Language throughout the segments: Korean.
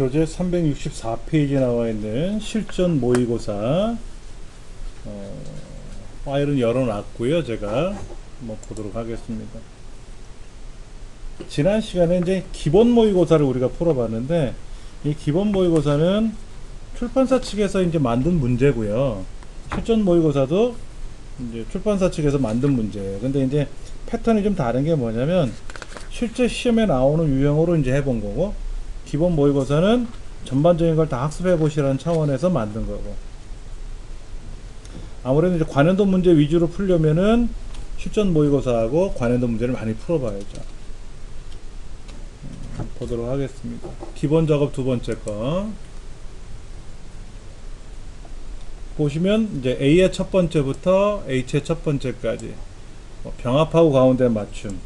교재 364페이지에 나와 있는 실전 모의고사 파일은 열어놨고요. 제가 한번 보도록 하겠습니다. 지난 시간에 이제 기본 모의고사를 우리가 풀어봤는데, 이 기본 모의고사는 출판사 측에서 이제 만든 문제고요. 실전 모의고사도 이제 출판사 측에서 만든 문제예요. 근데 이제 패턴이 좀 다른 게 뭐냐면, 실제 시험에 나오는 유형으로 이제 해본 거고, 기본 모의고사는 전반적인 걸 다 학습해 보시라는 차원에서 만든 거고, 아무래도 이제 관련도 문제 위주로 풀려면은 실전 모의고사하고 관련도 문제를 많이 풀어봐야죠. 보도록 하겠습니다. 기본 작업 두 번째 거 보시면 이제 A의 첫 번째부터 H의 첫 번째까지 병합하고 가운데 맞춤,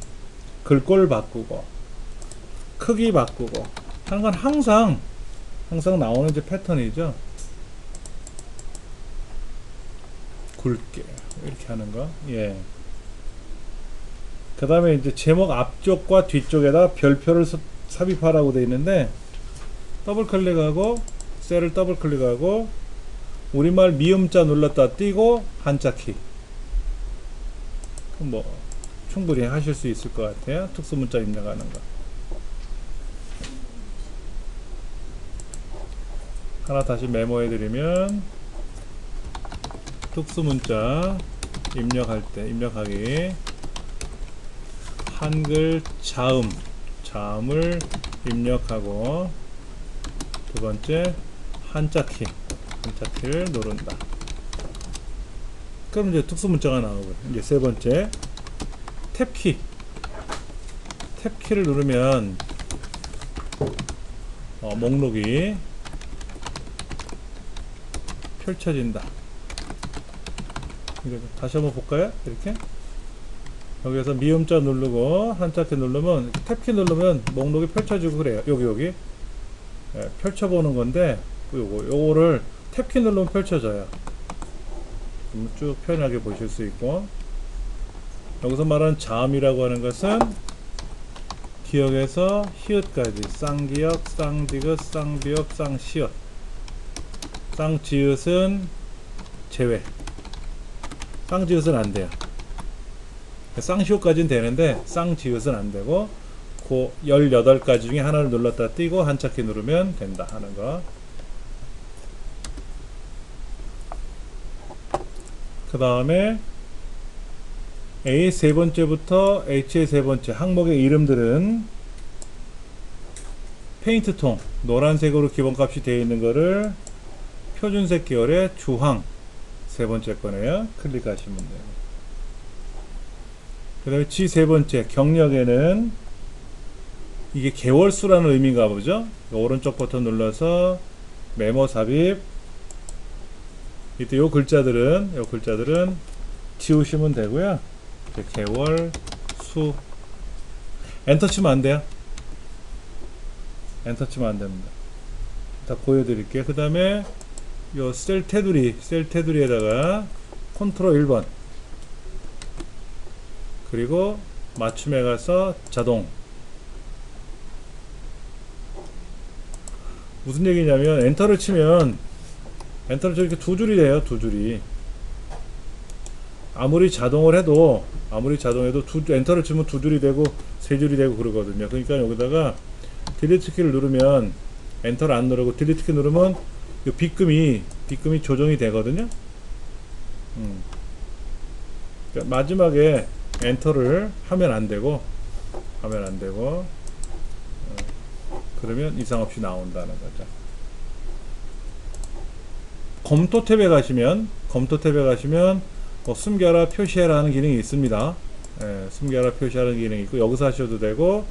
글꼴 바꾸고, 크기 바꾸고 하는 건 항상 나오는 이제 패턴이죠. 굵게 이렇게 하는 거. 예. 그 다음에 이제 제목 앞쪽과 뒤쪽에다 별표를 삽입하라고 되어 있는데, 더블 클릭하고 셀을 더블 클릭하고 우리말 미음자 눌렀다 띄고 한자키, 뭐 충분히 하실 수 있을 것 같아요. 특수문자 입력하는 거 하나 다시 메모해 드리면, 특수문자 입력하기 한글 자음을 입력하고, 두 번째 한자키를 누른다. 그럼 이제 특수문자가 나오고요. 이제 세 번째 탭키를 누르면 목록이 펼쳐진다. 이거 다시 한번 볼까요? 이렇게 여기서 미음자 누르고 한자키 누르면, 탭키 누르면 목록이 펼쳐지고 그래요. 여기 예, 펼쳐보는 건데, 요거를 탭키 누르면 펼쳐져요. 쭉 편하게 보실 수 있고, 여기서 말하는 자음이라고 하는 것은 기역에서 히읗까지, 쌍기역, 쌍디귿, 쌍비읍, 쌍시옷, 쌍지읒은 제외. 쌍지읒은 안 돼요. 쌍시옷까지는 되는데 쌍지읒은 안 되고, 그 18가지 중에 하나를 눌렀다 띄고 한자키 누르면 된다 하는 거. 그 다음에 A 세 번째부터 H의 세 번째 항목의 이름들은 페인트통 노란색으로 기본값이 되어 있는 거를 표준색 계열의 주황 세 번째 거네요. 클릭하시면 돼요. 그 다음에 G 세 번째 경력에는 이게 개월수라는 의미인가 보죠. 오른쪽 버튼 눌러서 메모 삽입. 이때 요 글자들은 지우시면 되고요. 개월, 수, 엔터 치면 안 돼요. 엔터 치면 안 됩니다. 다 보여드릴게요. 그 다음에 요 셀 테두리에다가 컨트롤 1번, 그리고 맞춤에 가서 자동. 무슨 얘기냐면, 엔터를 치면 저렇게 두 줄이 돼요. 두 줄이. 아무리 자동을 해도 엔터를 치면 두 줄이 되고 세 줄이 되고 그러거든요. 그러니까 여기다가 딜리트 키를 누르면, 엔터를 안 누르고 딜리트 키 누르면 이 빗금이 조정이 되거든요. 그러니까 마지막에 엔터를 하면 안 되고 그러면 이상 없이 나온다는 거죠. 검토 탭에 가시면 숨겨라, 표시해라 하는 기능이 있습니다. 예, 숨겨라, 표시하는 기능이 있고, 여기서 하셔도 되고,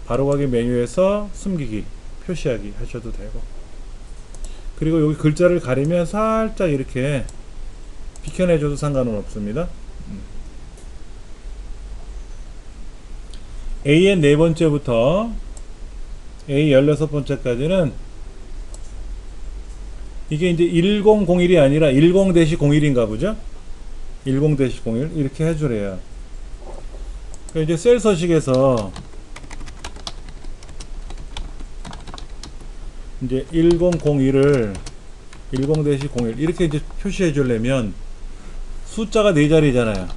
바로가기 메뉴에서 숨기기, 표시하기 하셔도 되고, 그리고 여기 글자를 가리면 살짝 이렇게 비켜내줘도 상관은 없습니다. A의 네 번째부터 A 16번째까지는 이게 이제 1001이 아니라 10-01인가 보죠? 10-01 이렇게 해주래요. 그러니까 이제 셀 서식에서 이제 1001을 10-01 이렇게 이제 표시해 주려면 숫자가 4자리잖아요.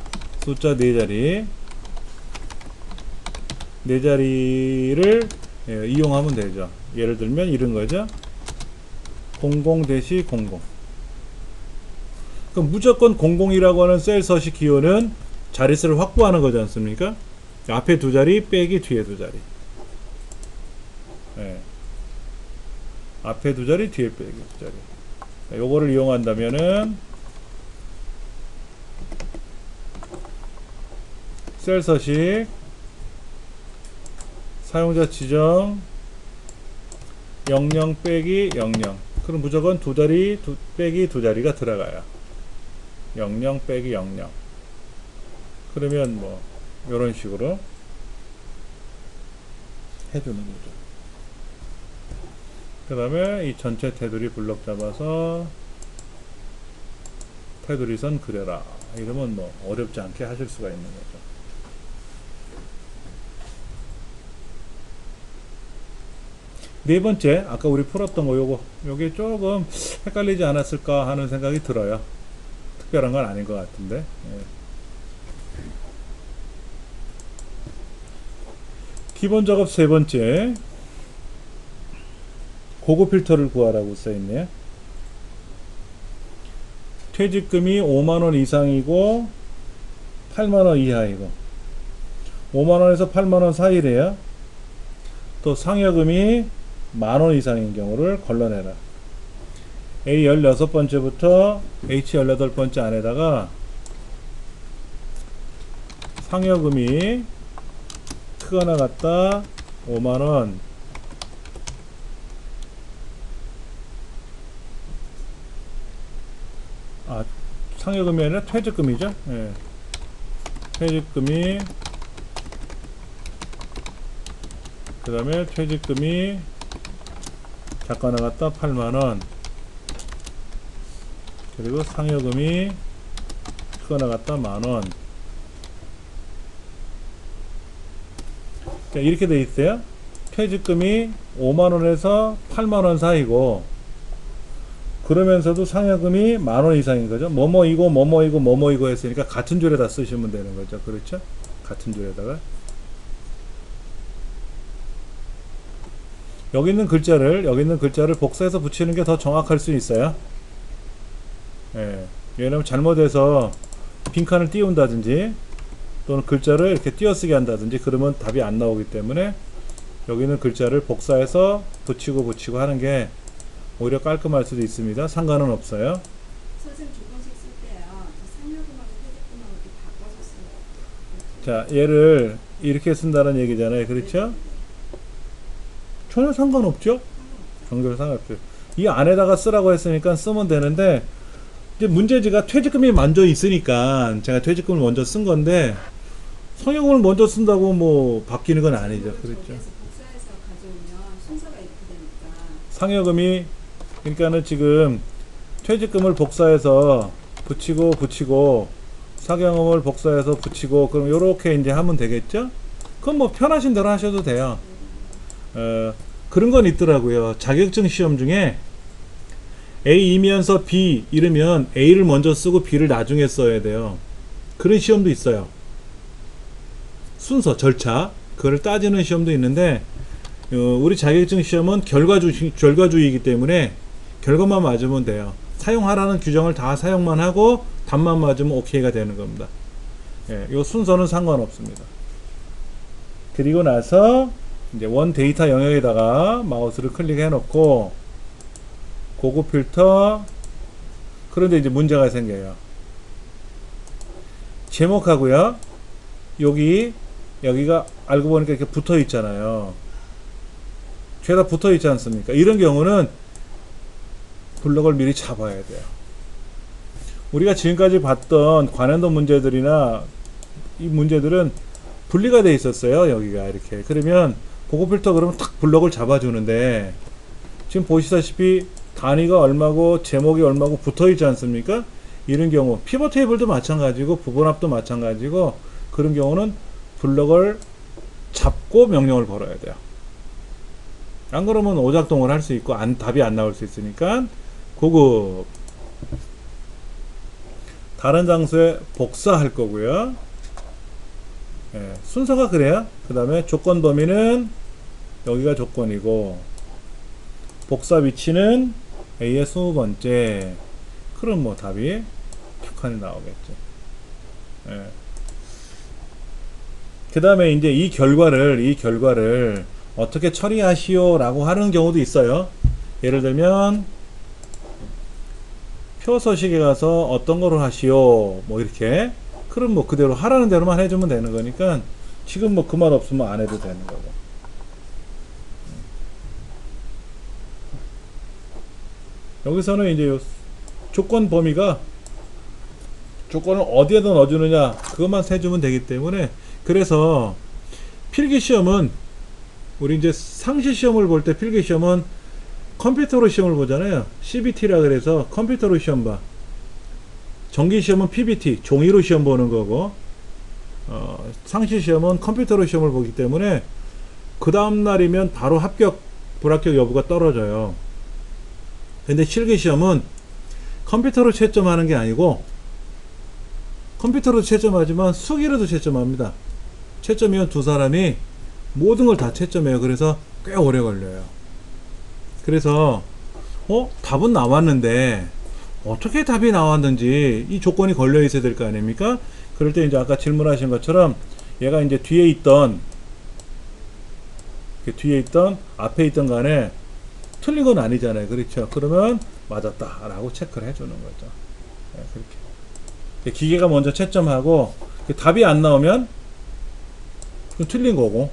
숫자 4자리. 4자리를 이용하면 되죠. 예를 들면 이런 거죠. 00-00. 그럼 무조건 00이라고 하는 셀 서식 기호는 자릿수를 확보하는 거지 않습니까? 앞에 2자리 빼기 뒤에 2자리. 예. 앞에 2자리 뒤에 빼기 2자리. 요거를 이용한다면은 셀 서식 사용자 지정 00 빼기 00. 그럼 무조건 2자리 빼기 2자리가 들어가요. 00 빼기 00. 그러면 뭐 요런 식으로 해주는 거죠. 그 다음에 이 전체 테두리 블럭 잡아서 테두리 선 그려라. 이러면 뭐 어렵지 않게 하실 수가 있는 거죠. 네 번째, 아까 우리 풀었던 거 요게 조금 헷갈리지 않았을까 하는 생각이 들어요. 특별한 건 아닌 것 같은데. 예. 기본 작업 세 번째, 고급 필터를 구하라고 써있네요. 퇴직금이 5만원 이상이고 8만원 이하이고 5만원에서 8만원 사이래요. 또 상여금이 만원 이상인 경우를 걸러내라. A 16번째부터 H 18번째 안에다가 상여금이 크거나 같다 5만원, 상여금이 아니라 퇴직금이죠. 예. 퇴직금이, 그 다음에 퇴직금이 작가 나갔다 8만원, 그리고 상여금이 크거 나갔다 만원. 이렇게 돼 있어요. 퇴직금이 5만원에서 8만원 사이고, 그러면서도 상여금이 만원 이상인 거죠. 뭐뭐이고 뭐뭐이고 뭐뭐이고 했으니까 같은 줄에다 쓰시면 되는 거죠. 그렇죠? 같은 줄에다가. 여기 있는 글자를 복사해서 붙이는 게 더 정확할 수 있어요. 예. 왜냐면 잘못해서 빈칸을 띄운다든지 또는 글자를 이렇게 띄어쓰게 한다든지 그러면 답이 안 나오기 때문에 여기 있는 글자를 복사해서 붙이고 하는 게 오히려 깔끔할 수도 있습니다. 상관은 없어요. 선생님 두 번씩 쓸 때요. 상여금하고 퇴직금하고 이렇게 바꿔서 써요. 자, 얘를 이렇게 쓴다는 얘기잖아요. 그렇죠? 전혀 상관없죠? 전혀 상관없죠. 이 안에다가 쓰라고 했으니까 쓰면 되는데, 이제 문제지가 퇴직금이 먼저 있으니까 제가 퇴직금을 먼저 쓴 건데, 성형을 먼저 쓴다고 뭐 바뀌는 건 아니죠. 그렇죠? 복사해서 가져오면 순서가 이렇게 되니까. 상여금이, 그러니까는 지금 퇴직금을 복사해서 붙이고 상여금을 복사해서 붙이고 그럼 요렇게 이제 하면 되겠죠? 그건 뭐 편하신 대로 하셔도 돼요. 그런 건 있더라고요. 자격증 시험 중에 A이면서 B 이러면 A를 먼저 쓰고 B를 나중에 써야 돼요. 그런 시험도 있어요. 순서, 절차 그걸 따지는 시험도 있는데 우리 자격증 시험은 결과주의이기 때문에 결과만 맞으면 돼요. 사용하라는 규정을 다 사용만 하고 답만 맞으면 오케이가 되는 겁니다. 예, 요 순서는 상관없습니다. 그리고 나서 이제 원 데이터 영역에다가 마우스를 클릭해 놓고 고급 필터. 그런데 이제 문제가 생겨요. 제목하고요. 여기가 알고 보니까 이렇게 붙어 있잖아요. 죄다 붙어 있지 않습니까? 이런 경우는 블럭을 미리 잡아야 돼요. 우리가 지금까지 봤던 관련도 문제들이나 이 문제들은 분리가 돼 있었어요. 여기가 이렇게. 그러면 고급 필터 그러면 탁 블럭을 잡아주는데 지금 보시다시피 단위가 얼마고 제목이 얼마고 붙어 있지 않습니까? 이런 경우 피벗 테이블도 마찬가지고 부분합도 마찬가지고 그런 경우는 블럭을 잡고 명령을 걸어야 돼요. 안 그러면 오작동을 할 수 있고 답이 안 나올 수 있으니까 고급. 다른 장소에 복사할 거고요. 예, 순서가 그래요. 그 다음에 조건 범위는 여기가 조건이고 복사 위치는 A의 20번째. 그럼 뭐 답이 툭하니 나오겠죠. 예. 그 다음에 이제 이 결과를 어떻게 처리하시오 라고 하는 경우도 있어요. 예를 들면 표 서식에 가서 어떤 거로 하시오 뭐 이렇게. 그럼 뭐 그대로 하라는 대로만 해주면 되는 거니까 지금 뭐 그 말 없으면 안 해도 되는 거고. 여기서는 이제 조건 범위가 조건을 어디에다 넣어주느냐 그것만 세주면 되기 때문에, 그래서 필기시험은 우리 이제 상시 시험을 볼 때 필기시험은 컴퓨터로 시험을 보잖아요. CBT라 그래서 컴퓨터로 시험 봐. 정기시험은 PBT 종이로 시험 보는 거고, 상시 시험은 컴퓨터로 시험을 보기 때문에 그 다음날이면 바로 합격 불합격 여부가 떨어져요. 근데 실기시험은 컴퓨터로 채점하는 게 아니고 컴퓨터로 채점하지만 수기로도 채점합니다. 채점위원 두 사람이 모든 걸 다 채점해요. 그래서 꽤 오래 걸려요. 그래서 답은 나왔는데 어떻게 답이 나왔는지 이 조건이 걸려 있어야 될 거 아닙니까? 그럴 때 이제 아까 질문하신 것처럼 얘가 이제 뒤에 있던 앞에 있던 간에 틀린 건 아니잖아요. 그렇죠? 그러면 맞았다 라고 체크를 해주는 거죠. 네, 그렇게 기계가 먼저 채점하고 답이 안 나오면 그건 틀린 거고,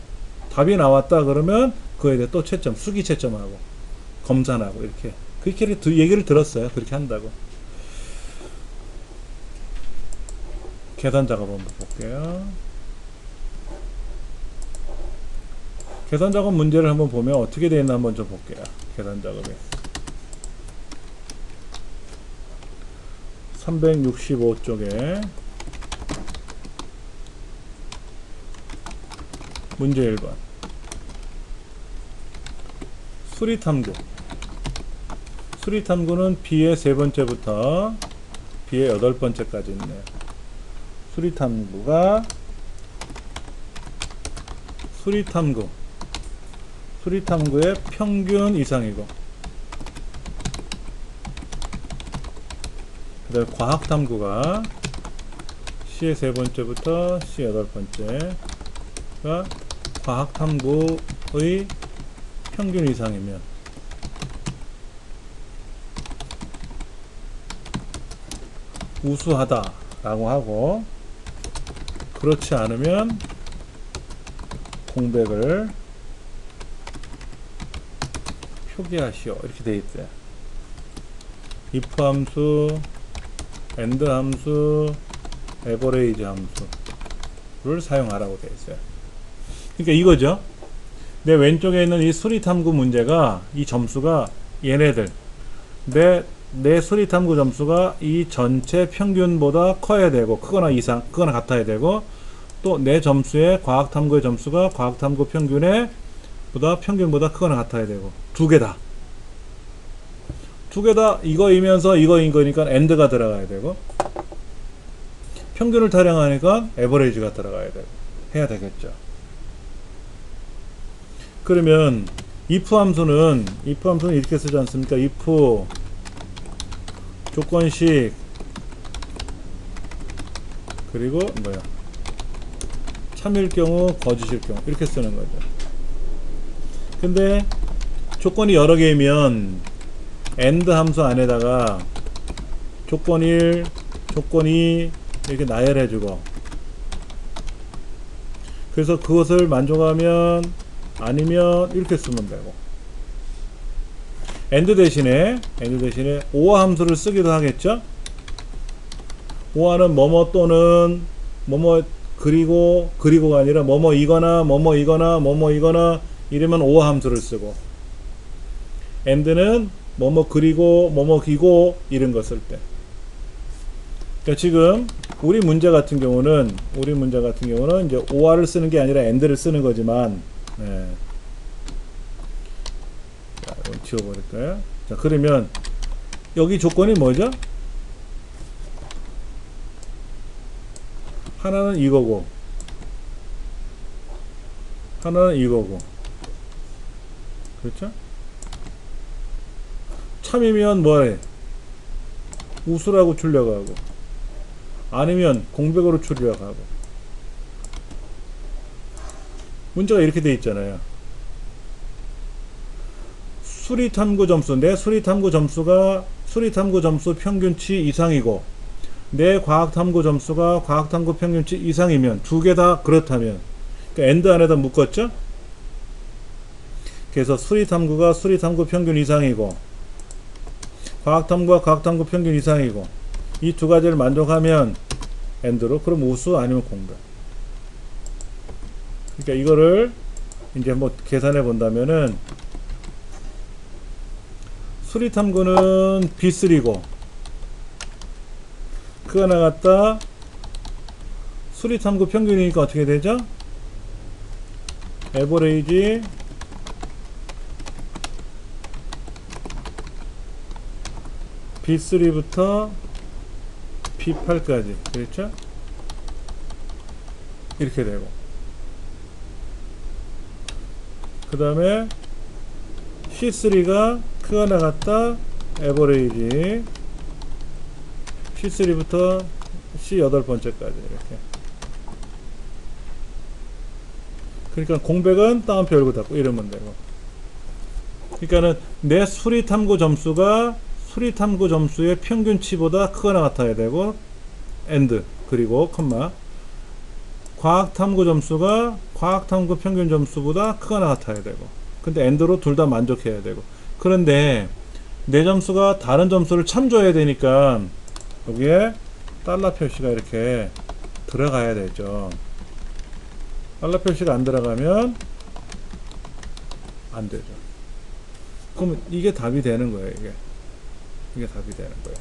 답이 나왔다 그러면 그에 대해 또 채점, 수기 채점하고 검산하고 그렇게 얘기를 들었어요. 그렇게 한다고. 계산 작업 한번 볼게요. 계산 작업 문제를 한번 보면 어떻게 되어 있나 한번 좀 볼게요. 계산 작업에 365쪽에 문제 1번 수리탐구는 B의 세 번째부터 B의 여덟 번째까지 있네요. 수리탐구의 평균 이상이고, 그 다음에 과학탐구가 C의 세 번째부터 C 여덟 번째가 과학탐구의 평균 이상이면 우수하다 라고 하고, 그렇지 않으면 공백을 표기하시오 이렇게 되어 있어요. if 함수, and 함수, average 함수를 사용하라고 되어 있어요. 그러니까 이거죠. 내 왼쪽에 있는 이 수리탐구 문제가 이 점수가 얘네들 내 수리탐구 점수가 이 전체 평균보다 커야 되고, 크거나 같아야 되고, 또 내 점수의 과학탐구의 점수가 과학탐구 평균보다 크거나 같아야 되고, 두 개 다 이거이면서 이거인 거니까 AND가 들어가야 되고, 평균을 타령하니까 에버리지가 들어가야 되고 해야 되겠죠. 그러면 if 함수는 이렇게 쓰지 않습니까? if 조건식 그리고 참일 경우 거짓일 경우 이렇게 쓰는 거죠. 근데 조건이 여러 개이면 AND 함수 안에다가 조건 1, 조건 2 이렇게 나열해주고, 그래서 그것을 만족하면 아니면 이렇게 쓰면 되고, AND 대신에 OR 함수를 쓰기도 하겠죠. OR는 뭐뭐 또는 뭐뭐 그리고가 아니라 뭐뭐이거나 이러면 OR 함수를 쓰고, AND는 뭐뭐 그리고 뭐뭐 기고 이런 거 쓸 때. 그러니까 지금 우리 문제 같은 경우는 이제 OR을 쓰는 게 아니라 AND를 쓰는 거지만, 지워버릴까요? 자, 그러면 여기 조건이 뭐죠? 하나는 이거고 하나는 이거고, 그렇죠? 참이면 뭐래? 우수라고 출력하고, 아니면 공백으로 출력하고. 문제가 이렇게 돼 있잖아요. 수리탐구 점수, 내 수리탐구 점수가 수리탐구 점수 평균치 이상이고 내 과학탐구 점수가 과학탐구 평균치 이상이면, 두 개 다 그렇다면, 그러니까 AND 안에다 묶었죠? 그래서 수리탐구가 수리탐구 평균 이상이고 과학탐구가 과학탐구 평균 이상이고, 이 두 가지를 만족하면 AND로, 그럼 우수 아니면 공백. 그러니까 이거를 이제 뭐 계산해 본다면은, 수리탐구는 B3고 그거 나갔다 수리탐구 평균이니까 어떻게 되죠? 에버레이지 B3부터 B8까지, 그렇죠? 이렇게 되고, 그 다음에 C3가 크가 나갔다 에버레이지 C3부터 C8번째까지 이렇게. 그러니까 공백은 따옴표 열고 닫고 이러면 되고, 그러니까는 내 수리탐구 점수가 수리탐구 점수의 평균치보다 크거나 같아야 되고 AND, 그리고 컴마, 과학탐구 점수가 과학탐구 평균 점수보다 크거나 같아야 되고, 근데 AND로 둘 다 만족해야 되고. 그런데 내 점수가 다른 점수를 참조해야 되니까 여기에 달러 표시가 이렇게 들어가야 되죠. 달러 표시가 안 들어가면 안 되죠. 그럼 이게 답이 되는 거예요. 이게 답이 되는 거예요.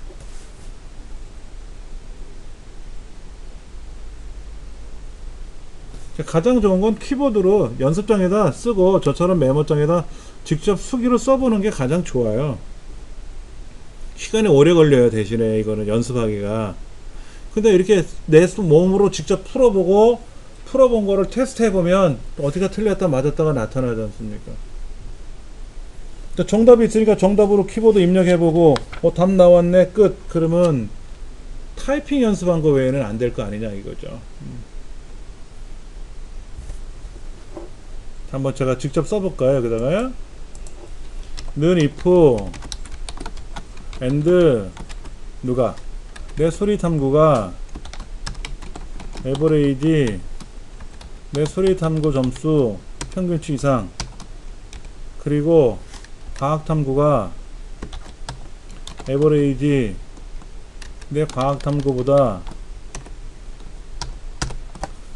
가장 좋은 건 키보드로 연습장에다 쓰고 저처럼 메모장에다 직접 수기로 써보는 게 가장 좋아요. 시간이 오래 걸려요. 대신에 이거는 연습하기가. 근데 이렇게 내 몸으로 직접 풀어본 거를 테스트 해보면 어디가 틀렸다 맞았다가 나타나지 않습니까? 정답이 있으니까 정답으로 키보드 입력해보고 답 나왔네 끝. 그러면 타이핑 연습한 거 외에는 안 될 거 아니냐 이거죠. 한번 제가 직접 써볼까요? 여기다가요. 는 if and 누가 내 수리탐구가 에버레이지 내 수리탐구 점수 평균치 이상, 그리고 과학탐구가 에버레이지 내 과학탐구보다,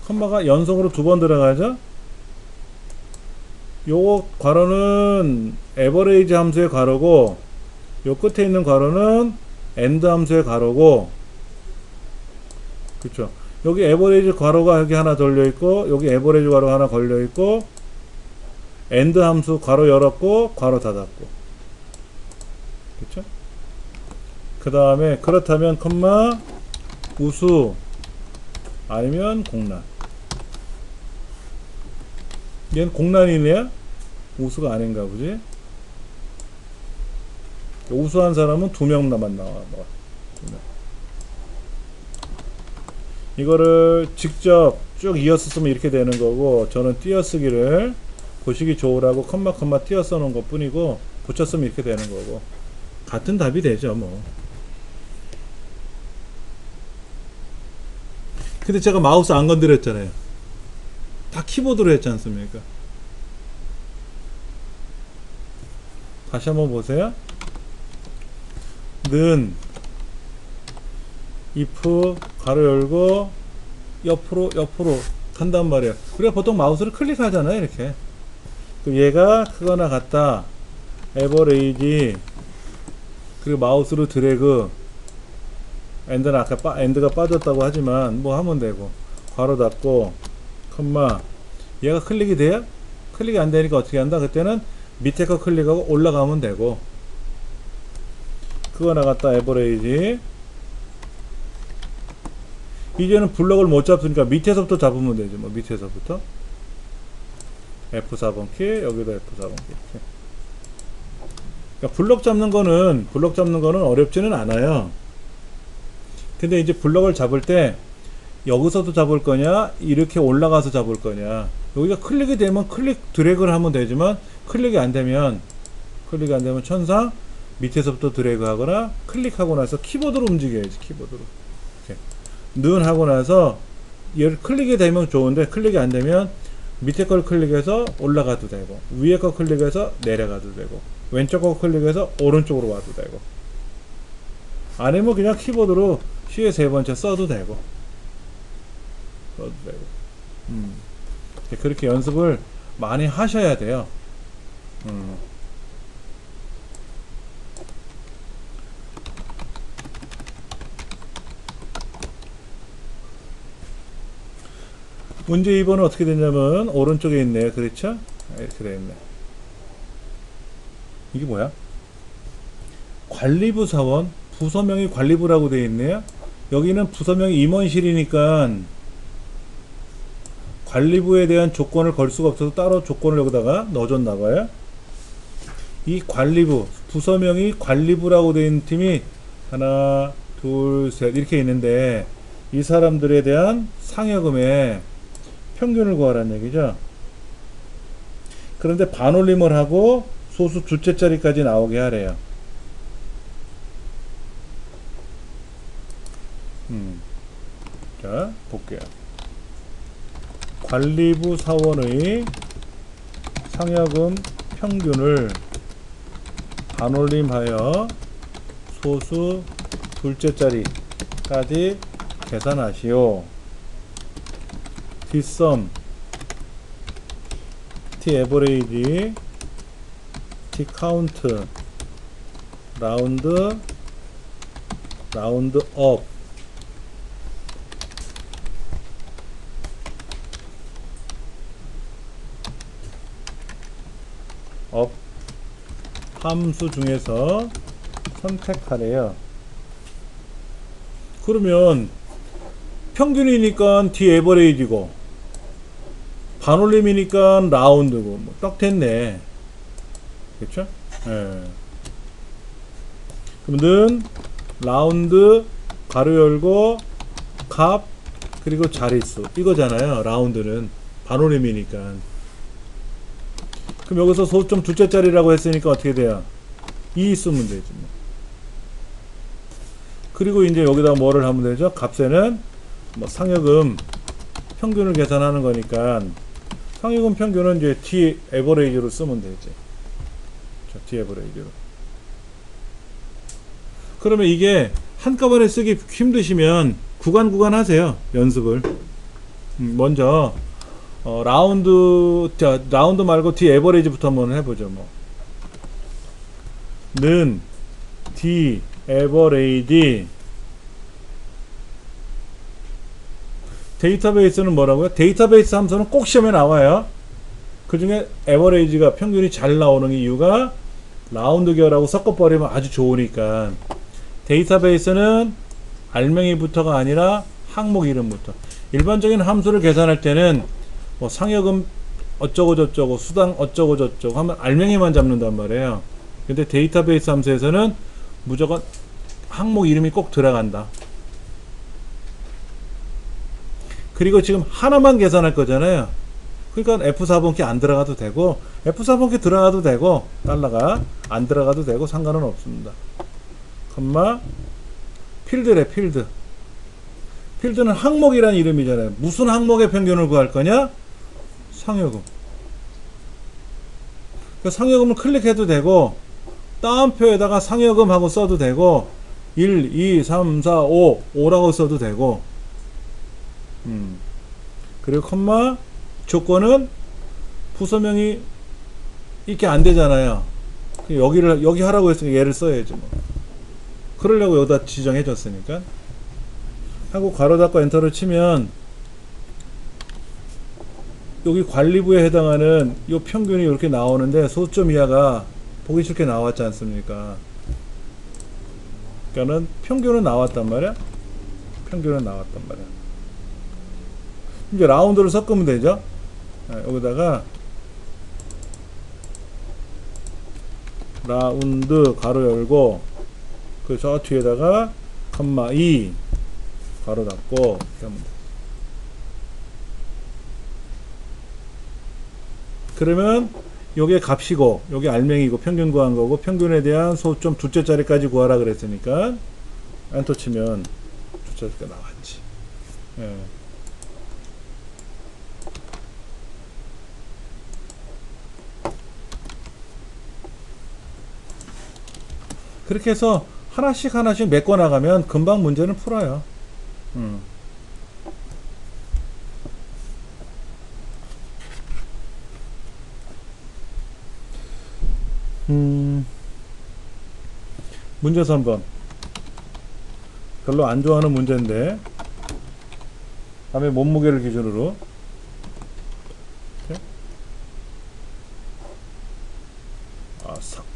컴마가 연속으로 두 번 들어가죠. 요 괄호는 에버레이지 함수의 괄호고, 요 끝에 있는 괄호는 AND 함수의 괄호고, 그쵸? 여기 에버레이지 괄호가 여기 하나 걸려있고, 여기 에버레이지 괄호 하나 걸려있고, AND 함수 괄호 열었고 괄호 닫았고, 그쵸? 그 다음에 그렇다면 컴마 우수 아니면 공란. 얘는 공란이네요? 우수가 아닌가 보지? 우수한 사람은 2명 남았 나와. 이거를 직접 쭉 이어서 쓰면 이렇게 되는 거고, 저는 띄어쓰기를 보시기 좋으라고 컴마 띄어써 놓은 것 뿐이고, 붙였으면 이렇게 되는 거고, 같은 답이 되죠 뭐. 근데 제가 마우스 안 건드렸잖아요. 다 키보드로 했지 않습니까? 다시 한번 보세요. 는 if 가로 열고 옆으로 간단 말이에요. 우리가 보통 마우스를 클릭하잖아요. 이렇게. 그럼 얘가 크거나 같다 에버레이지, 그리고 마우스로 드래그, 엔드는 아까 엔드가 빠졌다고 하지만 뭐 하면 되고, 괄호 닫고 컴마. 얘가 클릭이 돼요? 클릭이 안 되니까 어떻게 한다? 그때는 밑에 거 클릭하고 올라가면 되고, 그거 나갔다 에버레이지. 이제는 블럭을 못 잡으니까 밑에서부터 잡으면 되지 뭐. 밑에서부터 F4번 키, 여기도 F4번 키. 그러니까 블럭 잡는 거는 어렵지는 않아요. 근데 이제 블럭을 잡을 때 여기서도 잡을 거냐, 이렇게 올라가서 잡을 거냐. 여기가 클릭이 되면 클릭 드래그를 하면 되지만, 클릭이 안 되면 천상 밑에서부터 드래그 하거나, 클릭하고 나서 키보드로 움직여야지. 키보드로 이렇게 는 하고 나서 얘를 클릭이 되면 좋은데, 클릭이 안 되면 밑에 걸 클릭해서 올라가도 되고, 위에 거 클릭해서 내려가도 되고, 왼쪽 거 클릭해서 오른쪽으로 와도 되고, 아니면 그냥 키보드로 C의 세 번째 써도 되고. 그렇게 연습을 많이 하셔야 돼요. 문제 2번은 어떻게 되냐면 오른쪽에 있네요. 그렇죠? 이렇게 되어 있네. 이게 뭐야? 관리부 사원, 부서명이 관리부라고 되어 있네요. 여기는 부서명이 임원실이니까 관리부에 대한 조건을 걸 수가 없어서 따로 조건을 여기다가 넣어줬나봐요. 이 관리부, 부서명이 관리부라고 되어 있는 팀이 하나, 둘, 셋 이렇게 있는데, 이 사람들에 대한 상여금의 평균을 구하라는 얘기죠. 그런데 반올림을 하고 소수 둘째 자리까지 나오게 하래요. 자, 볼게요. 관리부 사원의 상여금 평균을 반올림하여 소수 둘째 자리까지 계산하시오. Dsum, Taverage, Tcount, Round up. 함수 중에서 선택하래요. 그러면 평균이니까 Daverage고 반올림이니까 라운드고 뭐 딱 됐네. 그렇죠? 예. 그러면 라운드 가로 열고 값 그리고 자릿수 이거잖아요. 라운드는 반올림이니까. 그럼 여기서 소점 둘째 자리라고 했으니까 어떻게 돼요? 2 쓰면 되지 뭐. 그리고 이제 여기다 뭐를 하면 되죠? 값에는 뭐 상여금 평균을 계산하는 거니까 상여금 평균은 이제 T 에버레이지로 쓰면 되지. 자, T 에버레이지로. 그러면 이게 한꺼번에 쓰기 힘드시면 구간 하세요. 연습을. 먼저 라운드 말고 D 에버레이지부터 한번 해보죠. 뭐. 는 D 에버레이지. 데이터베이스는 뭐라고요? 데이터베이스 함수는 꼭 시험에 나와요. 그 중에 에버레이지가 평균이 잘 나오는 이유가 라운드 계열하고 섞어버리면 아주 좋으니까. 데이터베이스는 알맹이부터가 아니라 항목 이름부터. 일반적인 함수를 계산할 때는 뭐 상여금 어쩌고 저쩌고 수당 어쩌고 저쩌고 하면 알맹이만 잡는단 말이에요. 근데 데이터베이스 함수에서는 무조건 항목 이름이 꼭 들어간다. 그리고 지금 하나만 계산할 거잖아요. 그러니까 F4번 키 안 들어가도 되고 F4번 키 들어가도 되고 달러가 안 들어가도 되고 상관은 없습니다. 컴마 필드래. 필드는 항목이라는 이름이잖아요. 무슨 항목의 평균을 구할 거냐? 상여금. 그러니까 상여금을 클릭해도 되고 다운표에다가 상여금 하고 써도 되고 1, 2, 3, 4, 5 5라고 써도 되고 그리고 컴마 조건은 부서명이 이렇게 안 되잖아요. 여기 하라고 했으니까 얘를 써야지 뭐. 그러려고 여기다 지정해 줬으니까 하고 괄호 닫고 엔터를 치면 여기 관리부에 해당하는 이 평균이 이렇게 나오는데 소수점 이하가 보기 싫게 나왔지 않습니까? 그러니까는 평균은 나왔단 말이야. 평균은 나왔단 말이야. 이제 라운드를 섞으면 되죠. 여기다가 라운드 가로 열고 그 저 뒤에다가 컴마 2 가로 닫고 이렇게 하면 돼. 그러면 요게 값이고 요게 알맹이고 평균 구한 거고 평균에 대한 소수점 두째 자리까지 구하라 그랬으니까 엔터 치면 두째 자리가 나왔지. 예. 그렇게 해서 하나씩 하나씩 메꿔 나가면 금방 문제는 풀어요. 문제 3번. 별로 안 좋아하는 문제인데, 다음에 몸무게를 기준으로. 이렇게.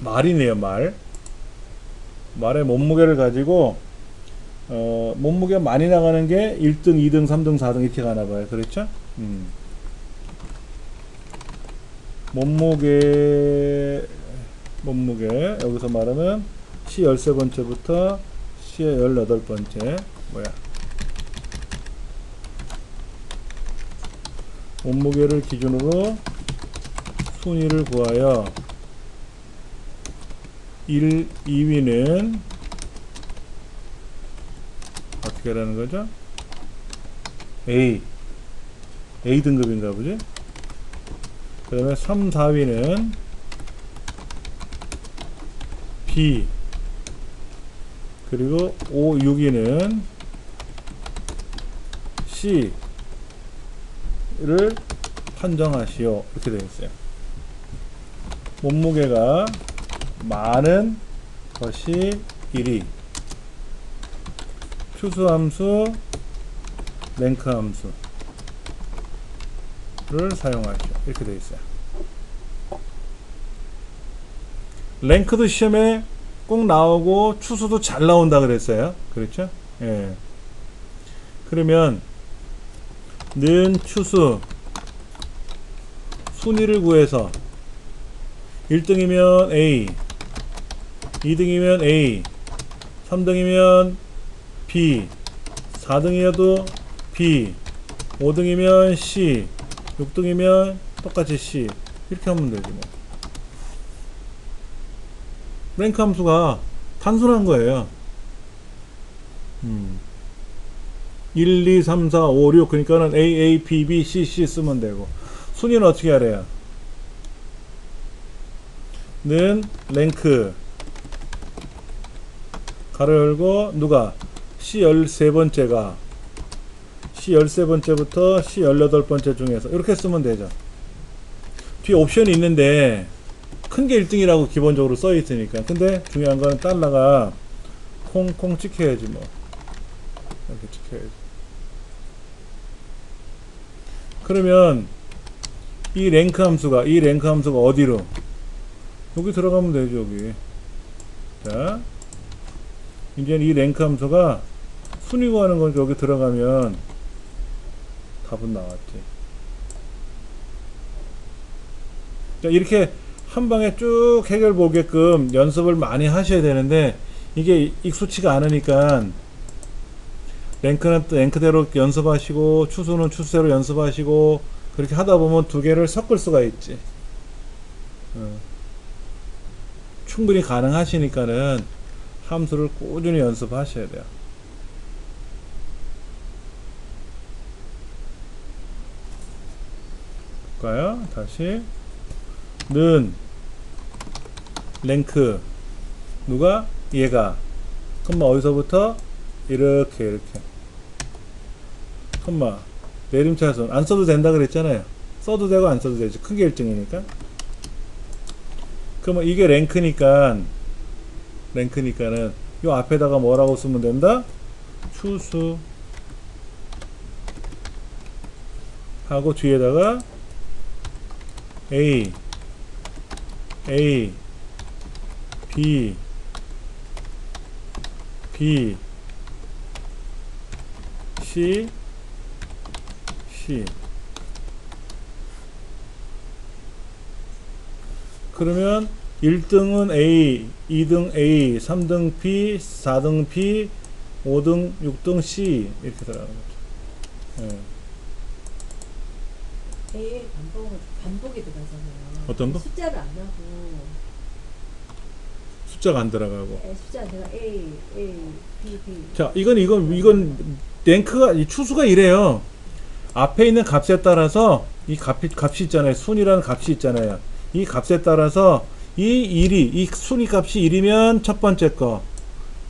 말이네요, 말. 말의 몸무게를 가지고, 몸무게가 많이 나가는 게 1등, 2등, 3등, 4등 이렇게 가나봐요. 그렇죠? 몸무게, 여기서 말하면 C 13번째부터 C의 18번째, 뭐야. 몸무게를 기준으로 순위를 구하여 1, 2위는 어떻게 하라는 거죠? A 등급인가 보지? 그 다음에 3, 4위는 B, 그리고 5, 6위는 C를 판정하시오. 이렇게 되어 있어요. 몸무게가 많은 것이 1위, 추수함수, 랭크함수를 사용하시오. 이렇게 되어 있어요. 랭크도 시험에 꼭 나오고 추수도 잘 나온다 그랬어요. 그렇죠? 예. 그러면 는 추수 순위를 구해서 1등이면 A, 2등이면 A, 3등이면 B, 4등이어도 B, 5등이면 C, 6등이면 똑같이 C. 이렇게 하면 되지 뭐. 랭크 함수가 단순한 거예요. 1, 2, 3, 4, 5, 6 그러니까는 A, A, B, B, C, C 쓰면 되고 순위는 어떻게 하래요? 는 랭크 가로 열고 누가 C 13번째가 C 13번째부터 C 18번째 중에서 이렇게 쓰면 되죠. 뒤에 옵션이 있는데 큰 게 1등이라고 기본적으로 써 있으니까. 근데 중요한 거는 달러가 콩콩 찍혀야지 뭐. 이렇게 찍혀야지. 그러면 이 랭크 함수가 어디로? 여기 들어가면 되죠. 여기. 자, 이제 이 랭크 함수가 순위 구하는 건 여기 들어가면 답은 나왔지. 자, 이렇게 한 방에 쭉 해결 보게끔 연습을 많이 하셔야 되는데 이게 익숙치가 않으니까 랭크는 랭크대로 연습하시고 추수는 추수대로 연습하시고 그렇게 하다 보면 두 개를 섞을 수가 있지. 충분히 가능하시니까는 함수를 꾸준히 연습하셔야 돼요. 볼까요? 다시 는 랭크 누가? 얘가 컴마 어디서부터? 이렇게 컴마 내림차순 안 써도 된다 그랬잖아요. 써도 되고 안 써도 되지. 큰 게 1등이니까. 그러면 이게 랭크니까는 요 앞에다가 뭐라고 쓰면 된다? 추수 하고 뒤에다가 A, A, B, B, C, C. 그러면 1등은 A, 2등 A, 3등 B, 4등 B, 5등, 6등 C 이렇게 들어가는 거죠. 예. A의 반복이 들어가잖아요. 어떤 거? 숫자를 안 하고 숫자가 안 들어가고. 숫자 내가 A, B, B. 자, 이건 랭크가 이 추수가 이래요. 앞에 있는 값에 따라서 이 값이 있잖아요. 순이라는 값이 있잖아요. 이 값에 따라서 이 순위 값이 1이면 첫 번째 거,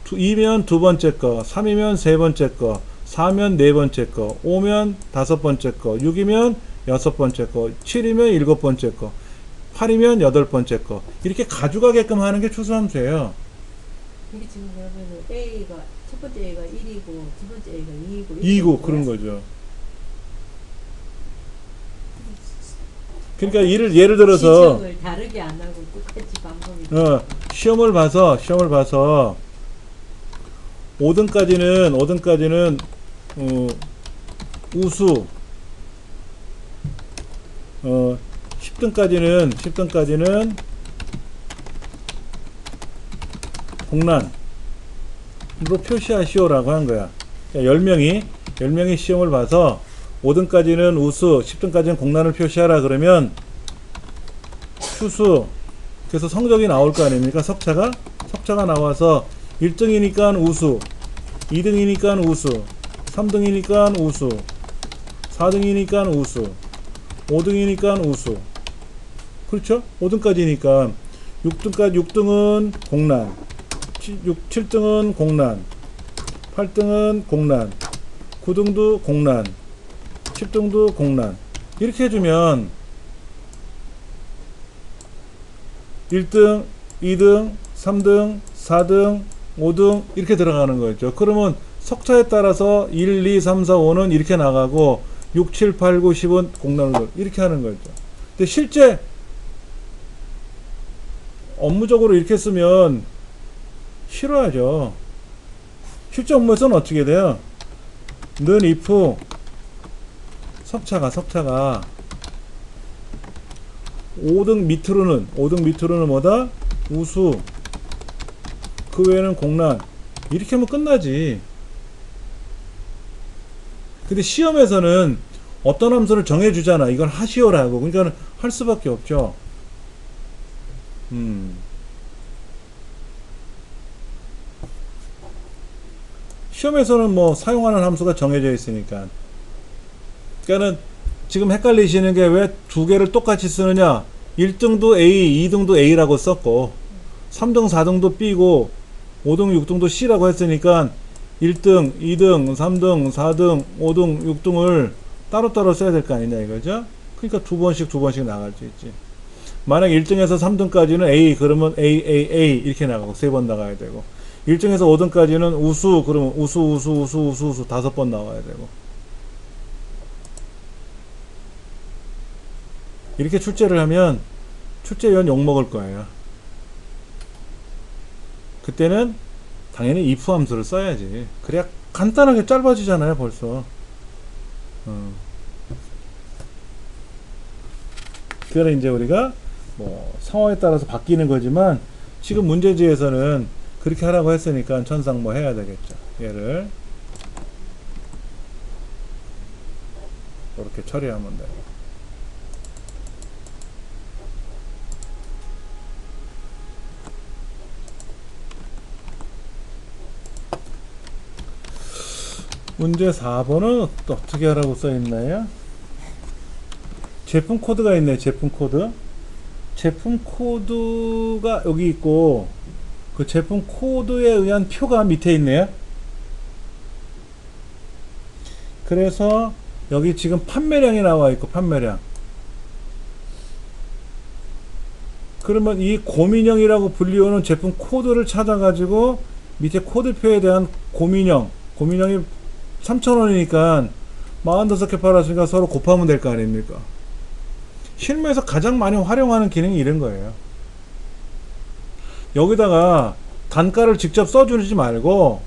2면 두 번째 거, 3이면 세 번째 거, 4면 네 번째 거, 5면 다섯 번째 거, 6이면 여섯 번째 거, 7이면 일곱 번째 거, 8이면 여덟 번째 거. 이렇게 가져가게끔 하는 게 추수함수예요. 이게 지금 그러면 A가 첫 번째 A가 1이고 두 번째 A가 2이고 2고 그런 거죠. 그러니까 예를 들어서 시점을 다르게 안 하고 똑같이 방법이 시험을 봐서 5등까지는 우수, 10등까지는 공란으로 표시하시오라고 한 거야. 그러니까 10명이 시험을 봐서 5등까지는 우수, 10등까지는 공란을 표시하라 그러면 추수, 그래서 성적이 나올 거 아닙니까? 석차가 나와서 1등이니까 우수, 2등이니까 우수, 3등이니까 우수, 4등이니까 우수, 5등이니까 우수. 그렇죠? 5등까지니까 6등은 공란, 7등은 공란, 8등은 공란, 9등도 공란, 10등도 공란. 이렇게 해주면 1등, 2등, 3등, 4등, 5등 이렇게 들어가는 거죠. 그러면 석차에 따라서 1, 2, 3, 4, 5는 이렇게 나가고 6, 7, 8, 9, 10은 공란으로 이렇게 하는 거죠. 근데 실제 업무적으로 이렇게 쓰면 싫어하죠. 실제 업무에서는 어떻게 돼요? 는 if 석차가 5등 밑으로는 뭐다? 우수, 그 외에는 공란. 이렇게 하면 끝나지. 근데 시험에서는 어떤 함수를 정해주잖아. 이걸 하시오라고. 그러니까 할 수밖에 없죠. 시험에서는 뭐 사용하는 함수가 정해져 있으니까. 그러니까는 지금 헷갈리시는 게 왜 두 개를 똑같이 쓰느냐? 1등도 A, 2등도 A라고 썼고 3등, 4등도 B고 5등, 6등도 C라고 했으니까 1등, 2등, 3등, 4등, 5등, 6등을 따로따로 써야 될 거 아니냐 이거죠? 그러니까 두 번씩 나갈 수 있지. 만약 1등에서 3등까지는 A 그러면 A 이렇게 나가고 세 번 나가야 되고 1등에서 5등까지는 우수 그러면 우수 다섯 번 나와야 되고 이렇게 출제를 하면 출제위원 욕먹을 거예요. 그때는 당연히 if 함수를 써야지. 그래야 간단하게 짧아지잖아요 벌써. 그거는 이제 우리가 뭐 상황에 따라서 바뀌는 거지만 지금 문제지에서는 그렇게 하라고 했으니까 천상 뭐 해야 되겠죠. 얘를 이렇게 처리하면 돼요. 문제 4번은 또 어떻게 하라고 써있나요? 제품 코드가 있네. 제품 코드가 여기 있고 그 제품 코드에 의한 표가 밑에 있네요. 그래서 여기 지금 판매량이 나와 있고 판매량. 그러면 이 고민형이라고 불리우는 제품 코드를 찾아가지고 밑에 코드표에 대한 고민형이 3,000원이니까 45개 팔았으니까 서로 곱하면 될 거 아닙니까? 실무에서 가장 많이 활용하는 기능이 이런 거예요. 여기다가 단가를 직접 써주지 말고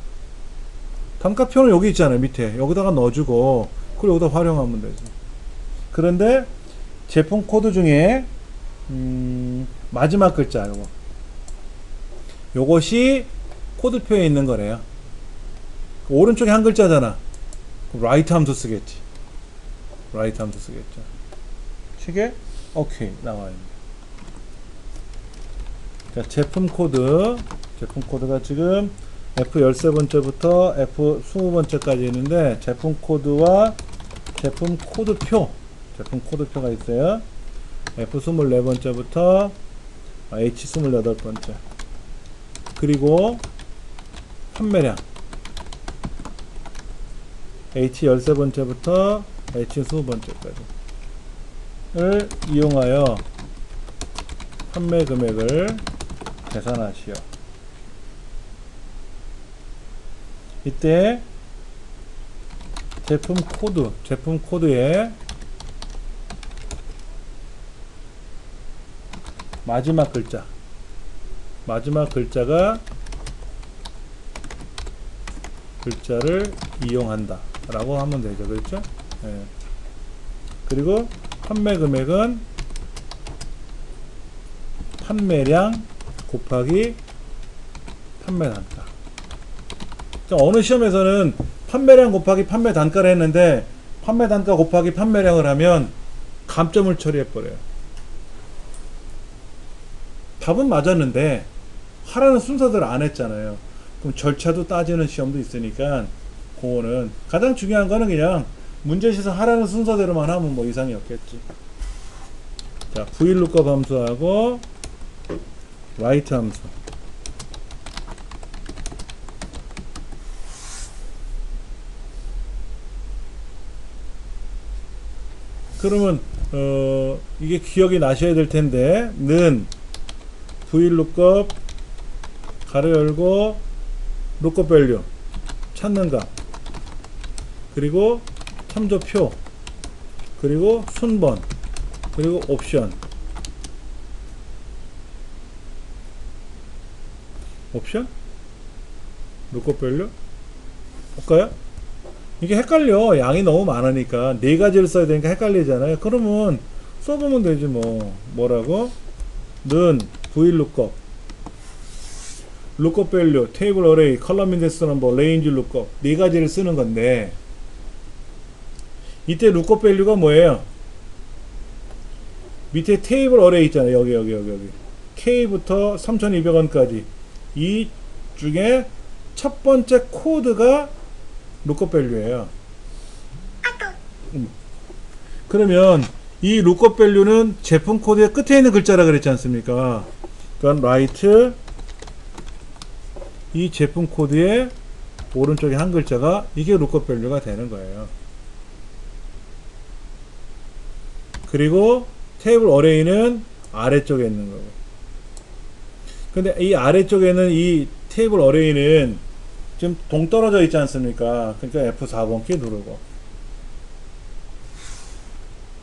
단가표는 여기 있잖아요. 밑에 여기다가 넣어주고 그리고 여기다 활용하면 되죠. 그런데 제품 코드 중에 마지막 글자 요것이 코드표에 있는 거래요. 오른쪽에 한 글자잖아. 라이트 함수 쓰겠지. 라이트 함수 쓰겠죠. 시계? 오케이 나와요. 자, 제품 코드가 지금 F13번째부터 F20번째까지 있는데 제품 코드와 제품 코드표가 있어요. F24번째부터 H28번째 그리고 판매량 H13번째부터 H20번째까지 을 이용하여 판매 금액을 계산하시오. 이때 제품 코드에 마지막 글자를 이용한다 라고 하면 되죠. 그렇죠? 예. 그리고 판매 금액은 판매량 곱하기 판매 단가. 어느 시험에서는 판매량 곱하기 판매 단가를 했는데 판매 단가 곱하기 판매량을 하면 감점을 처리해 버려요. 답은 맞았는데 하라는 순서대로 안 했잖아요. 그럼 절차도 따지는 시험도 있으니까 그거는 가장 중요한 거는 그냥 문제시에서 하라는 순서대로만 하면 뭐 이상이 없겠지. 자, VLOOKUP 함수하고 write 함수. 그러면 이게 기억이 나셔야 될 텐데 는 VLOOKUP 가로 열고 lookup value 찾는 값 그리고 참조표 그리고 순번 그리고 옵션 lookup value 볼까요? 이게 헷갈려. 양이 너무 많으니까 네 가지를 써야 되니까 헷갈리잖아요. 그러면 써보면 되지 뭐라고? 는 VLOOKUP lookup value, table array, column index number, range lookup 네 가지를 쓰는 건데 이때 lookup value가 뭐예요? 밑에 table array 있잖아요. 여기 K부터 3200원까지 이 중에 첫 번째 코드가 lookup value예요. 그러면 이 lookup value는 제품 코드의 끝에 있는 글자라 그랬지 않습니까? 그러니까 write 이 제품 코드의 오른쪽에 한 글자가 이게 lookup value가 되는 거예요. 그리고 테이블 어레이는 아래쪽에 있는 거고. 근데 이 아래쪽에는 이 테이블 어레이는 지금 동떨어져 있지 않습니까? 그러니까 F4번 키 누르고.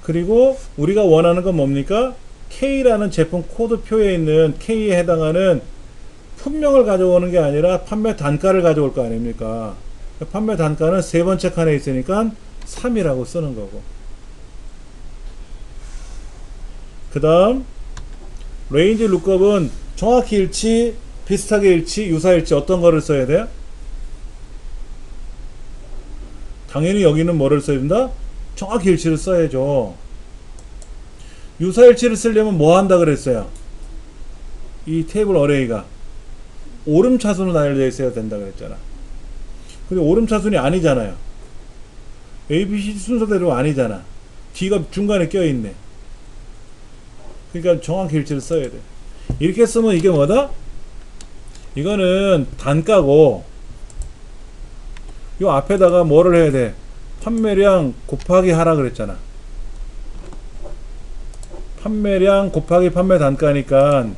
그리고 우리가 원하는 건 뭡니까? K라는 제품 코드표에 있는 K에 해당하는 품명을 가져오는 게 아니라 판매 단가를 가져올 거 아닙니까? 판매 단가는 세 번째 칸에 있으니까 3이라고 쓰는 거고. 그 다음 레인지 룩업은 정확히 일치, 비슷하게 일치, 유사일치 어떤 거를 써야 돼요? 당연히 여기는 뭐를 써야 된다? 정확히 일치를 써야죠. 유사일치를 쓰려면 뭐 한다 그랬어요? 이 테이블 어레이가 오름차순으로 나열되어 있어야 된다 그랬잖아. 근데 오름차순이 아니잖아요. ABC 순서대로 아니잖아. D가 중간에 껴있네. 그러니까 정확히 일치를 써야 돼. 이렇게 쓰면 이게 뭐다? 이거는 단가고 요 앞에다가 뭐를 해야 돼? 판매량 곱하기 하라 그랬잖아. 판매량 곱하기 판매 단가니까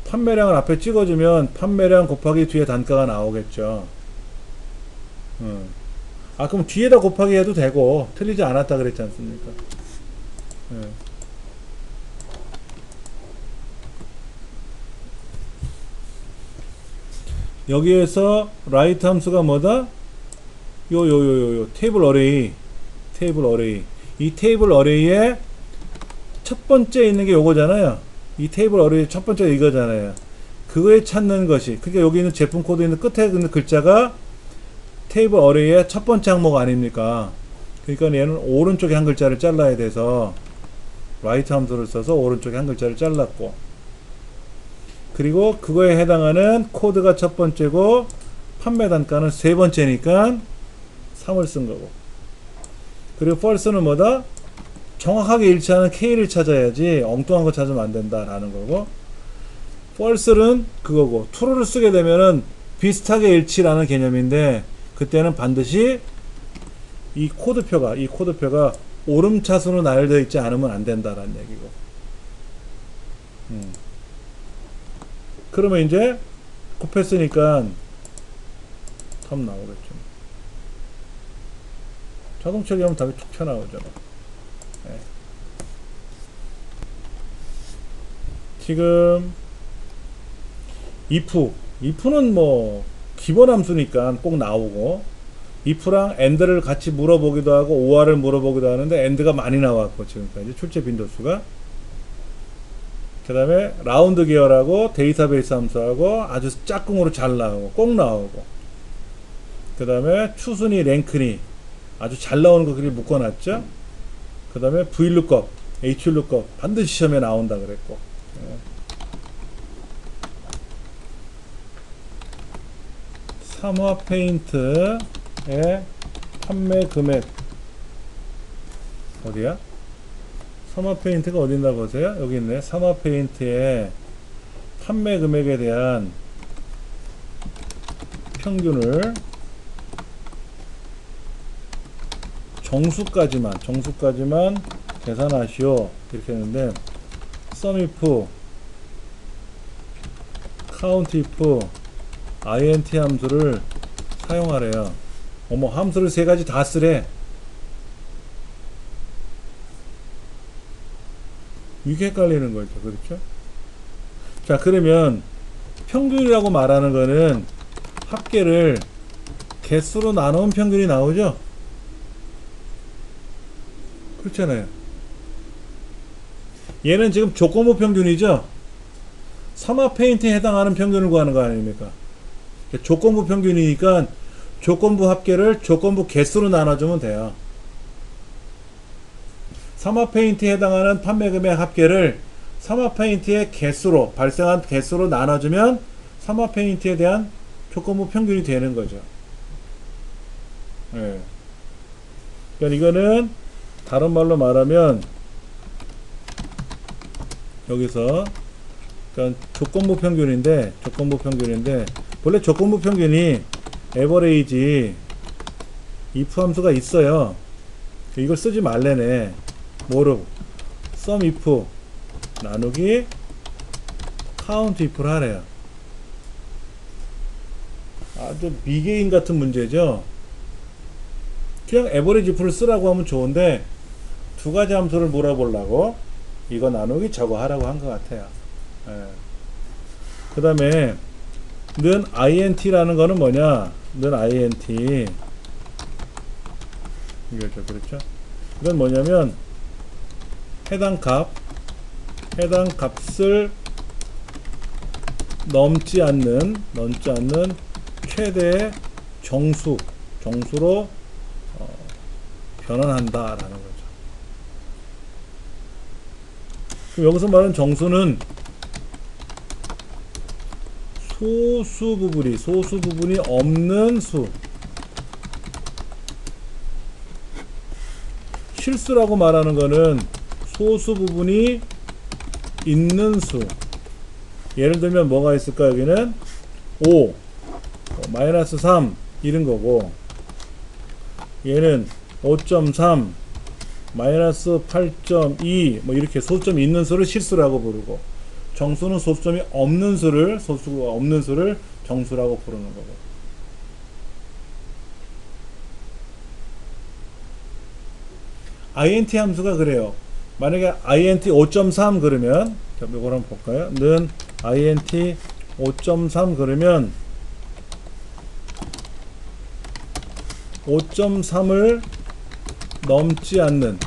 판매량을 앞에 찍어주면 판매량 곱하기 뒤에 단가가 나오겠죠. 아 그럼 뒤에다 곱하기 해도 되고 틀리지 않았다 그랬지 않습니까? 여기에서 라이트 함수가 뭐다? 요 테이블 어레이. 이 테이블 어레이에 첫 번째 있는 게 요거잖아요. 이 테이블 어레이 첫 번째 이거잖아요. 그거에 찾는 것이, 그러니까 여기 있는 제품 코드 있는 끝에 있는 글자가 테이블 어레이의 첫 번째 항목 아닙니까? 그러니까 얘는 오른쪽에 한 글자를 잘라야 돼서 라이트 함수를 써서 오른쪽에 한 글자를 잘랐고, 그리고 그거에 해당하는 코드가 첫 번째고 판매 단가는 세 번째니까 3을 쓴 거고, 그리고 false는 뭐다? 정확하게 일치하는 K를 찾아야지 엉뚱한 거 찾으면 안 된다라는 거고, false는 그거고, true를 쓰게 되면은 비슷하게 일치라는 개념인데, 그때는 반드시 이 코드표가 오름차순으로 나열되어 있지 않으면 안 된다라는 얘기고. 그러면 이제 곱했으니까 답 나오겠죠. 자동 처리하면 답이 툭 튀어나오잖아. 네. 지금 if는 뭐 기본 함수니까 꼭 나오고, if랑 and를 같이 물어보기도 하고 or을 물어보기도 하는데 and가 많이 나왔고 지금까지 출제 빈도수가. 그 다음에 라운드 계열하고 데이터베이스 함수하고 아주 짝꿍으로 잘 나오고 꼭 나오고, 그 다음에 추순위 랭크니 아주 잘 나오는 거 그렇게 묶어놨죠. 그 다음에 VLOOKUP, HLOOKUP 반드시 시험에 나온다 그랬고, 삼화 페인트의 판매 금액 어디야? 삼화 페인트가 어딨나 보세요. 여기 있네. 삼화 페인트의 판매 금액에 대한 평균을 정수까지만 계산하시오 이렇게 했는데, sum if, count if, int 함수를 사용하래요. 어머, 함수를 세 가지 다 쓰래. 이게 헷갈리는 거죠. 그렇죠? 자, 그러면 평균이라고 말하는 거는 합계를 개수로 나누면 평균이 나오죠? 그렇잖아요. 얘는 지금 조건부 평균이죠? 삼화 페인트에 해당하는 평균을 구하는 거 아닙니까? 조건부 평균이니까 조건부 합계를 조건부 개수로 나눠주면 돼요. 삼화 페인트에 해당하는 판매 금액 합계를 삼화 페인트의 개수로, 발생한 개수로 나눠주면 삼화 페인트에 대한 조건부 평균이 되는 거죠. 네. 그러니까 이거는 다른 말로 말하면 여기서 그러니까 조건부 평균인데 원래 조건부 평균이 에버레이지 if 함수가 있어요. 이걸 쓰지 말래네. 뭐로? sum if 나누기 count if를 하래요. 아주 미개인 같은 문제죠. 그냥 에버리지 if를 쓰라고 하면 좋은데 두 가지 함수를 물어보려고 이거 나누기 저거 하라고 한 것 같아요. 그 다음에 는 int라는 거는 뭐냐? 는 int 이거죠. 그렇죠? 이건 뭐냐면 해당 값을 넘지 않는 최대의 정수로 변환한다라는 거죠. 그럼 여기서 말하는 정수는 소수 부분이 없는 수. 실수라고 말하는 거는 소수 부분이 있는 수. 예를 들면 뭐가 있을까? 여기는 5, 마이너스 3 이런 거고, 얘는 5.3, 마이너스 8.2 뭐 이렇게 소수점이 있는 수를 실수라고 부르고, 정수는 소수점이 없는 수를 정수라고 부르는 거고. int 함수가 그래요. 만약에 int 5.3 그러면 이걸 한번 볼까요? 는 int 5.3 그러면 5.3을 넘지 않는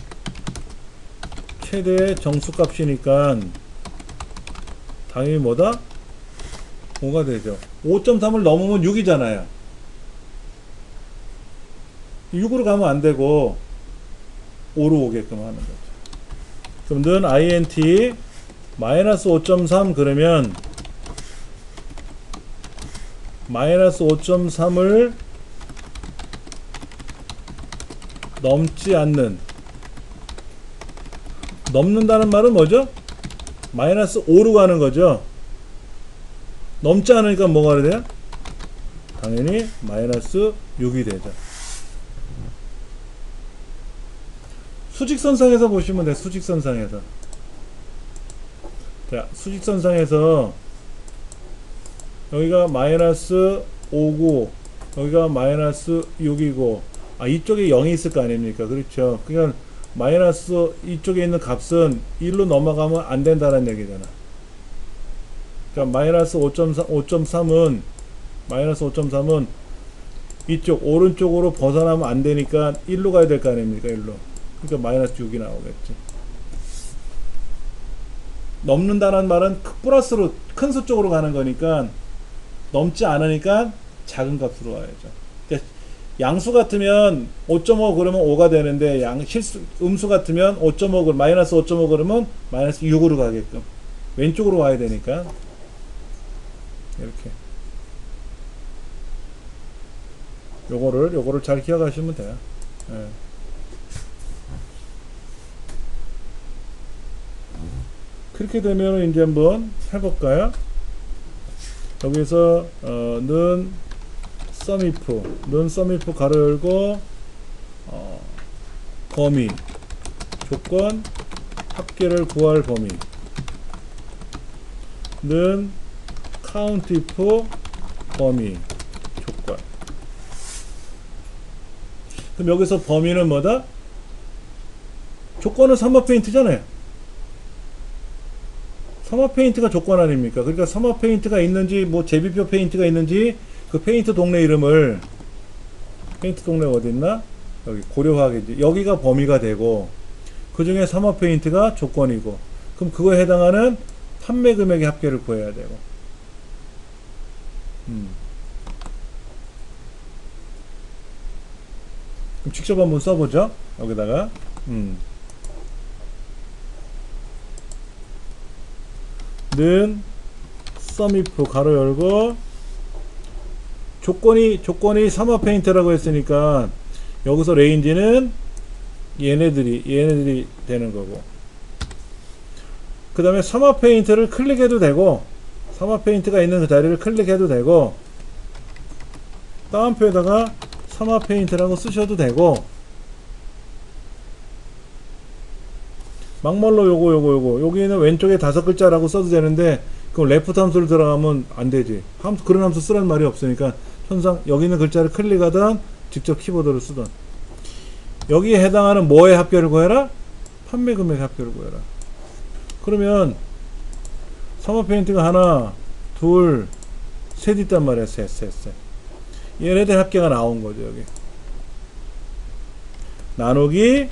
최대의 정수값이니까 당연히 뭐다? 5가 되죠. 5.3을 넘으면 6이잖아요. 6으로 가면 안 되고 5로 오게끔 하는 거죠. 그럼 는 int 마이너스 5.3 그러면 마이너스 5.3을 넘지 않는, 넘는다는 말은 뭐죠? 마이너스 5로 가는 거죠. 넘지 않으니까 뭐가 돼요? 당연히 마이너스 6이 되죠. 수직선상에서 보시면 돼. 수직선상에서. 자, 수직선상에서 여기가 마이너스 5고 여기가 마이너스 6이고 이쪽에 0이 있을 거 아닙니까? 그렇죠. 그러니까 마이너스 이쪽에 있는 값은 1로 넘어가면 안 된다는 얘기잖아. 그러니까 마이너스 5.3은 마이너스 5.3은 이쪽 오른쪽으로 벗어나면 안 되니까 1로 가야 될 거 아닙니까? 1로. 그러니까 마이너스 6이 나오겠지. 넘는다는 말은 플러스로 큰 수 쪽으로 가는 거니까 넘지 않으니까 작은 값으로 와야죠. 그러니까 양수 같으면 5.5 그러면 5가 되는데 음수 같으면 5.5 마이너스 5.5 그러면 마이너스 6으로 가게끔 왼쪽으로 와야 되니까 이렇게 요거를 잘 기억하시면 돼요. 예. 그렇게 되면 이제 한번 해볼까요? 여기서 는 sumif 가로 열고 범위 조건 합계를 구할 범위 는 countIF 범위 조건. 그럼 여기서 범위는 뭐다? 조건은 삼합 페인트잖아요. 삼합 페인트가 조건 아닙니까? 그러니까 삼합 페인트가 있는지 뭐 제비표 페인트가 있는지 그 페인트 동네 이름을 페인트 동네 어디 있나? 여기 고려화학이지. 여기가 범위가 되고 그 중에 삼합 페인트가 조건이고 그럼 그거에 해당하는 판매 금액의 합계를 구해야 되고 그럼 직접 한번 써보죠. 여기다가 는 sumif 가로 열고 조건이 삼합 페인트라고 했으니까 여기서 레인지는 얘네들이 되는 거고 그 다음에 삼합 페인트를 클릭해도 되고 삼합 페인트가 있는 그 자리를 클릭해도 되고 따옴표에다가 삼합 페인트라고 쓰셔도 되고 막말로 요거 여기는 왼쪽에 5글자라고 써도 되는데 그럼 레프트 함수를 들어가면 안 되지. 그런 함수 쓰라는 말이 없으니까 현상 여기 있는 글자를 클릭하든 직접 키보드를 쓰든 여기에 해당하는 뭐의 합계를 구해라? 판매 금액 합계를 구해라. 그러면 삼합 페인트가 하나, 둘, 셋 있단 말이야. 셋. 얘네들 합계가 나온 거죠. 여기 나누기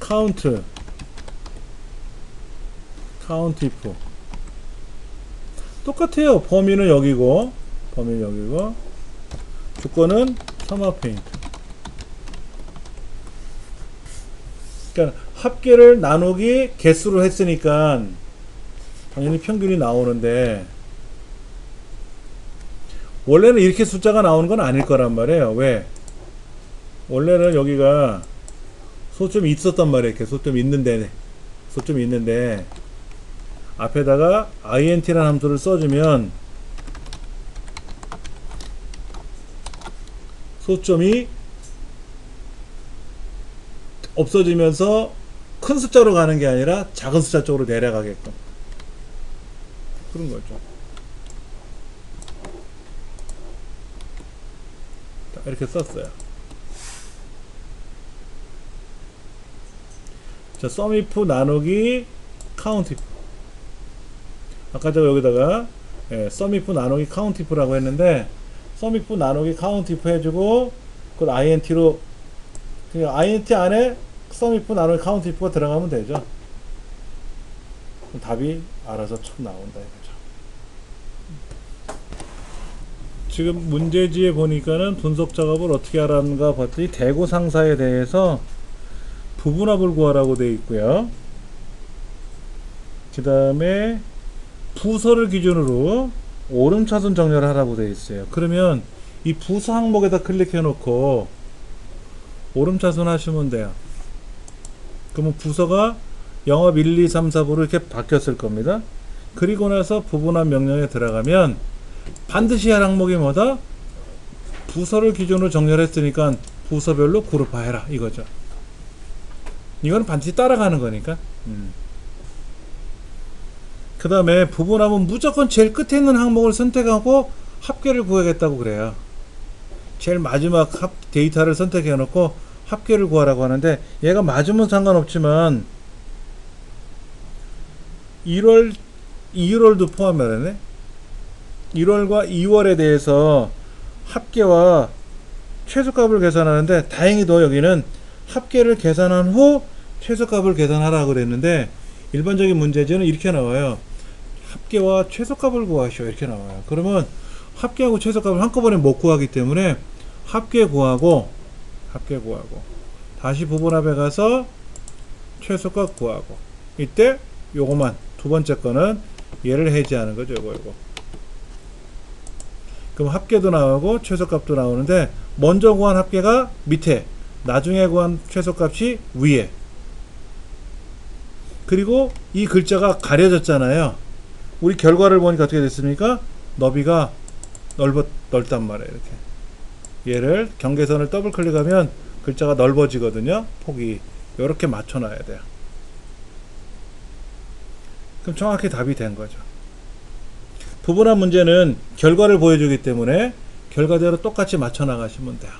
countIF 똑같아요. 범위는 여기고 조건은 삼합 페인트. 그러니까 합계를 나누기 개수로 했으니까 당연히 평균이 나오는데 원래는 이렇게 숫자가 나오는 건 아닐 거란 말이에요. 왜? 원래는 여기가 소점이 있었단 말이에요. 이렇게 소점이 있는데 앞에다가 int라는 함수를 써주면 소점이 없어지면서 큰 숫자로 가는 게 아니라 작은 숫자 쪽으로 내려가게끔 그런 거죠. 자, 이렇게 썼어요. 자, sumif 나누기 countIF. 아까 제가 여기다가 sumif 나누기 countIF라고 했는데 sumif 나누기 countIF 해주고 그걸 INT로, INT 안에 sum if 나누기 count if가 들어가면 되죠. 그럼 답이 알아서 척 나온다 이거죠. 지금 문제지에 보니까는 분석 작업을 어떻게 하라는가 봤더니 대고 상사에 대해서 부분합을 구하라고 되어 있고요. 그 다음에 부서를 기준으로 오름차순 정렬을 하라고 되어 있어요. 그러면 이 부서 항목에다 클릭해 놓고 오름차순 하시면 돼요. 그러면 부서가 영업 1, 2, 3, 4부로 이렇게 바뀌었을 겁니다. 그리고 나서 부분합 명령에 들어가면 반드시 할 항목이 뭐다? 부서를 기준으로 정렬했으니까 부서별로 그룹화해라 이거죠. 이거는 반드시 따라가는 거니까. 그 다음에 부분합은 무조건 제일 끝에 있는 항목을 선택하고 합계를 구하겠다고 그래요. 제일 마지막 데이터를 선택해 놓고 합계를 구하라고 하는데, 얘가 맞으면 상관없지만 1월, 2월도 포함하네. 1월과 2월에 대해서 합계와 최소값을 계산하는데, 다행히도 여기는 합계를 계산한 후 최소값을 계산하라고 그랬는데, 일반적인 문제지는 이렇게 나와요. 합계와 최소값을 구하시오 이렇게 나와요. 그러면 합계하고 최소값을 한꺼번에 못 구하기 때문에 합계 구하고 다시 부분합에 가서 최소값 구하고, 이때 요거만 두 번째 거는 얘를 해지하는 거죠. 요거 그럼 합계도 나오고 최소값도 나오는데, 먼저 구한 합계가 밑에, 나중에 구한 최소값이 위에. 그리고 이 글자가 가려졌잖아요. 우리 결과를 보니까 어떻게 됐습니까? 너비가 넓단 말이에요. 이렇게 얘를 경계선을 더블 클릭하면 글자가 넓어지거든요. 폭이 이렇게 맞춰놔야 돼요. 그럼 정확히 답이 된 거죠. 부분합 문제는 결과를 보여주기 때문에 결과대로 똑같이 맞춰 나가시면 돼요.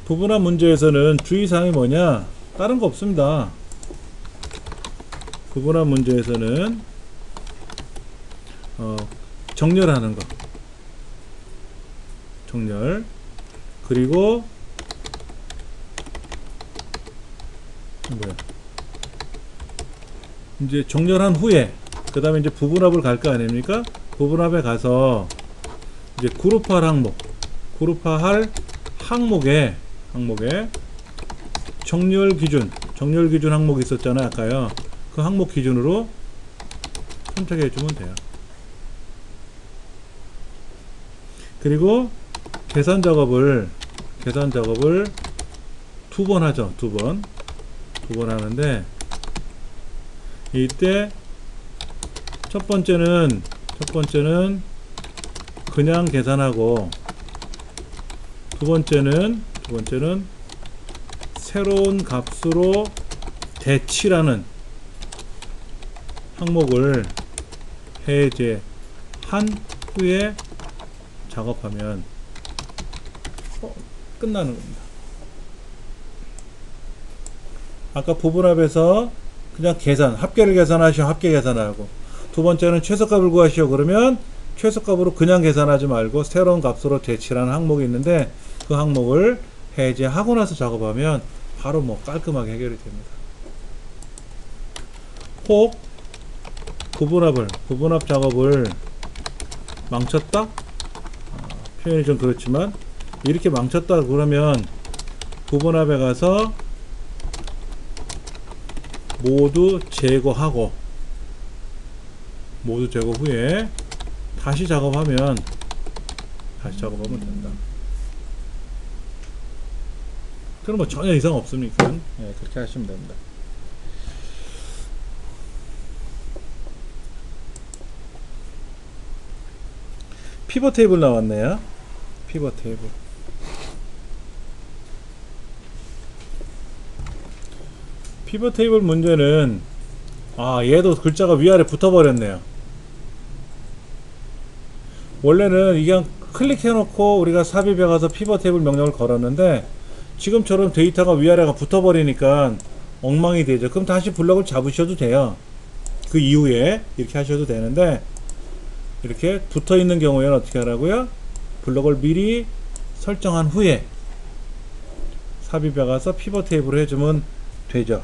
부분합 문제에서는 주의사항이 뭐냐? 다른 거 없습니다. 부분합 문제에서는 정렬하는 거, 정렬, 그리고 이제 정렬한 후에 그 다음에 이제 부분합을 갈 거 아닙니까? 부분합에 가서 이제 그룹화할 항목에 정렬 기준 항목이 있었잖아요. 아까요. 그 항목 기준으로 선택해 주면 돼요. 그리고 계산 작업을 두 번 하죠. 두 번 하는데, 이때 첫 번째는 그냥 계산하고, 두 번째는 새로운 값으로 대치라는 항목을 해제한 후에 작업하면 끝나는 겁니다. 아까 부분합에서 그냥 합계를 계산하시오. 합계 계산하고, 두 번째는 최소값을 구하시오. 그러면 최소값으로 그냥 계산하지 말고 새로운 값으로 대치라는 항목이 있는데, 그 항목을 해제하고 나서 작업하면 바로 깔끔하게 해결이 됩니다. 혹 부분합 작업을 망쳤다? 표현이 좀 그렇지만, 이렇게 망쳤다 그러면 부분합에 가서 모두 제거 후에 다시 작업하면 된다. 그럼 전혀 이상 없습니까? 네, 그렇게 하시면 됩니다. 피벗 테이블 나왔네요. 피벗 테이블. 피벗 테이블 문제는, 얘도 글자가 위아래 붙어버렸네요. 원래는 이게 클릭해 놓고 우리가 삽입해 가서 피벗 테이블 명령을 걸었는데, 지금처럼 데이터가 위아래가 붙어버리니까 엉망이 되죠. 그럼 다시 블럭을 잡으셔도 돼요. 그 이후에 이렇게 하셔도 되는데, 이렇게 붙어 있는 경우에는 어떻게 하라고요? 블록을 미리 설정한 후에 삽입해 가서 피벗 테이블을 해주면 되죠.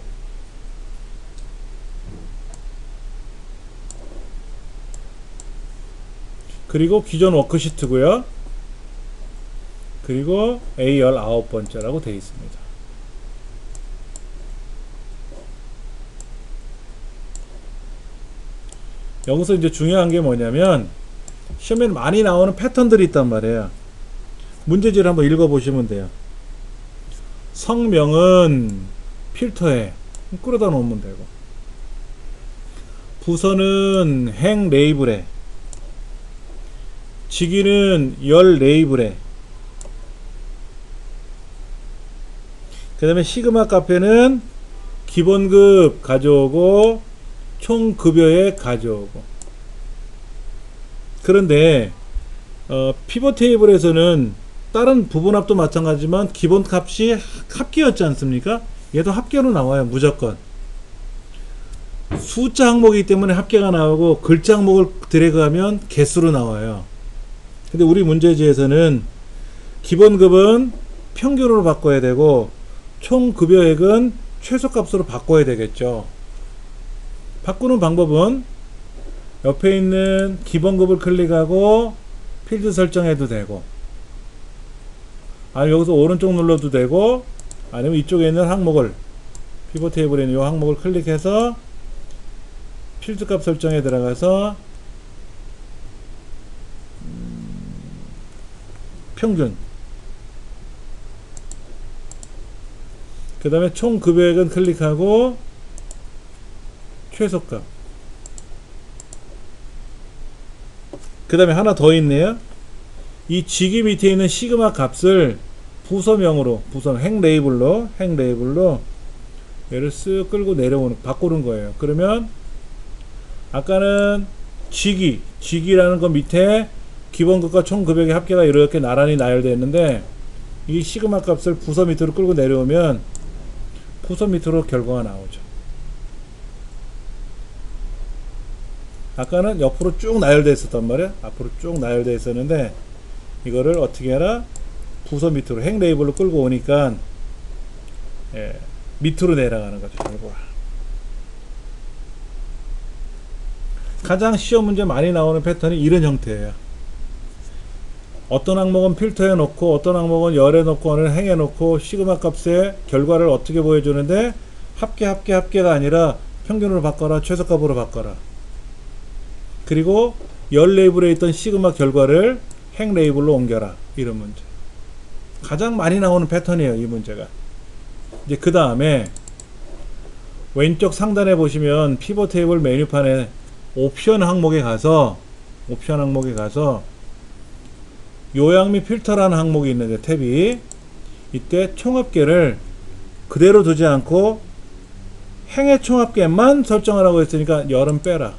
그리고 기존 워크시트고요. 그리고 A19번째라고 되어 있습니다. 여기서 이제 중요한 게 뭐냐면 시험에 많이 나오는 패턴들이 있단 말이에요. 문제지를 한번 읽어보시면 돼요. 성명은 필터에 끌어다 놓으면 되고, 부서는 행 레이블에, 직위는 열 레이블에, 그 다음에 시그마 카페는 기본급 가져오고 총 급여에 가져오고. 그런데 피벗 테이블에서는 다른 부분합도 마찬가지지만 기본 값이 합계였지 않습니까? 얘도 합계로 나와요. 무조건 숫자 항목이기 때문에 합계가 나오고, 글자 항목을 드래그하면 개수로 나와요. 근데 우리 문제지에서는 기본급은 평균으로 바꿔야 되고 총 급여액은 최소값으로 바꿔야 되겠죠. 바꾸는 방법은 옆에 있는 기본급을 클릭하고 필드 설정해도 되고, 아니면 여기서 오른쪽 눌러도 되고, 아니면 이쪽에 있는 항목을, 피벗 테이블에 있는 이 항목을 클릭해서 필드 값 설정에 들어가서 평균, 그 다음에 총 급여액은 클릭하고 최소값, 그 다음에 하나 더 있네요. 이 직위 밑에 있는 시그마 값을 부서명으로, 행 레이블로 얘를 쓱 끌고 바꾸는 거예요. 그러면 아까는 직위라는 거 밑에 기본급과 총급여의 합계가 이렇게 나란히 나열되어 있는데, 이 시그마 값을 부서 밑으로 끌고 내려오면 부서 밑으로 결과가 나오죠. 아까는 옆으로 쭉 나열되어 있었단 말이야. 앞으로 쭉 나열되어 있었는데, 이거를 어떻게 하라? 부서 밑으로 행 레이블로 끌고 오니까 밑으로 내려가는 거죠. 결과. 가장 시험 문제 많이 나오는 패턴이 이런 형태예요. 어떤 항목은 필터에 놓고, 어떤 항목은 열에 놓고, 어느 행에 놓고, 시그마 값의 결과를 어떻게 보여주는데, 합계가 아니라 평균으로 바꿔라, 최소값으로 바꿔라. 그리고 열 레이블에 있던 시그마 결과를 행 레이블로 옮겨라. 이런 문제. 가장 많이 나오는 패턴이에요, 이 문제가. 이제 그 다음에 왼쪽 상단에 보시면 피벗 테이블 메뉴판에 옵션 항목에 가서 요약 및 필터라는 항목이 있는데, 탭이, 이때 총합계를 그대로 두지 않고 행의 총합계만 설정하라고 했으니까 열은 빼라.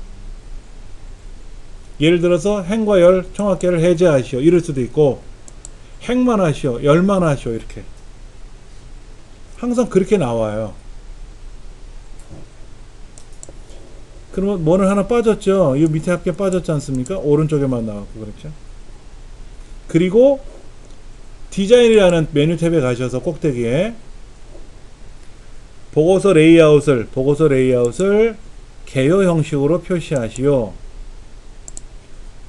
예를 들어서 행과 열 총합계를 해제하시오, 이럴 수도 있고, 행만 하시오, 열만 하시오, 이렇게 항상 그렇게 나와요. 그러면 뭐는 하나 빠졌죠. 이 밑에 합계 빠졌지 않습니까? 오른쪽에만 나왔고. 그렇죠. 그리고 디자인이라는 메뉴 탭에 가셔서 꼭대기에 보고서 레이아웃을 개요 형식으로 표시하시오.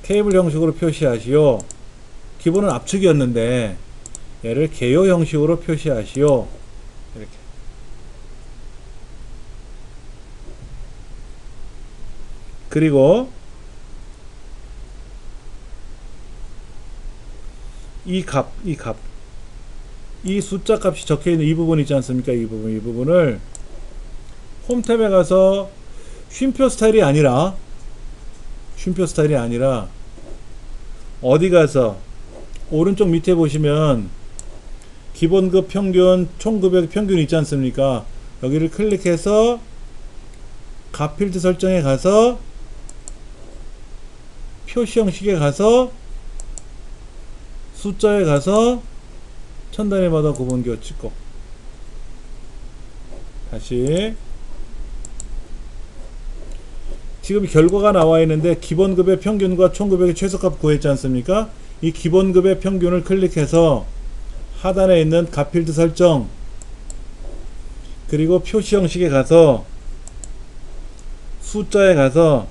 테이블 형식으로 표시하시오. 기본은 압축이었는데 얘를 개요 형식으로 표시하시오. 이렇게. 그리고 이 숫자 값이 적혀 있는 이 부분 있지 않습니까? 이 부분을 홈 탭에 가서 쉼표 스타일이 아니라 어디 가서 오른쪽 밑에 보시면 기본급 평균, 총급여 평균 있지 않습니까? 여기를 클릭해서 값 필드 설정에 가서 표시 형식에 가서 숫자에 가서 천 단위마다 구분기호 찍고, 다시 지금 결과가 나와 있는데 기본급의 평균과 총급의 최소값 구했지 않습니까? 이 기본급의 평균을 클릭해서 하단에 있는 값필드 설정 그리고 표시 형식에 가서 숫자에 가서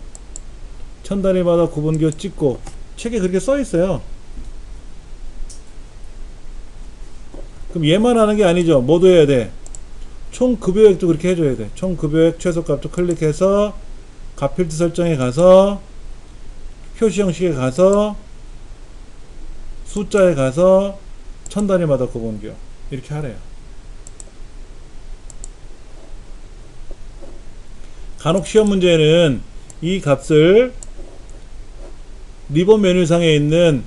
천 단위마다 구분기호 찍고 책에 그렇게 써 있어요. 그럼 얘만 하는 게 아니죠. 뭐도 해야 돼? 총 급여액도 그렇게 해줘야 돼. 총 급여액 최소값도 클릭해서 값필드 설정에 가서 표시 형식에 가서 숫자에 가서 천 단위마다 구분기호 이렇게 하래요. 간혹 시험 문제는 이 값을 리본 메뉴상에 있는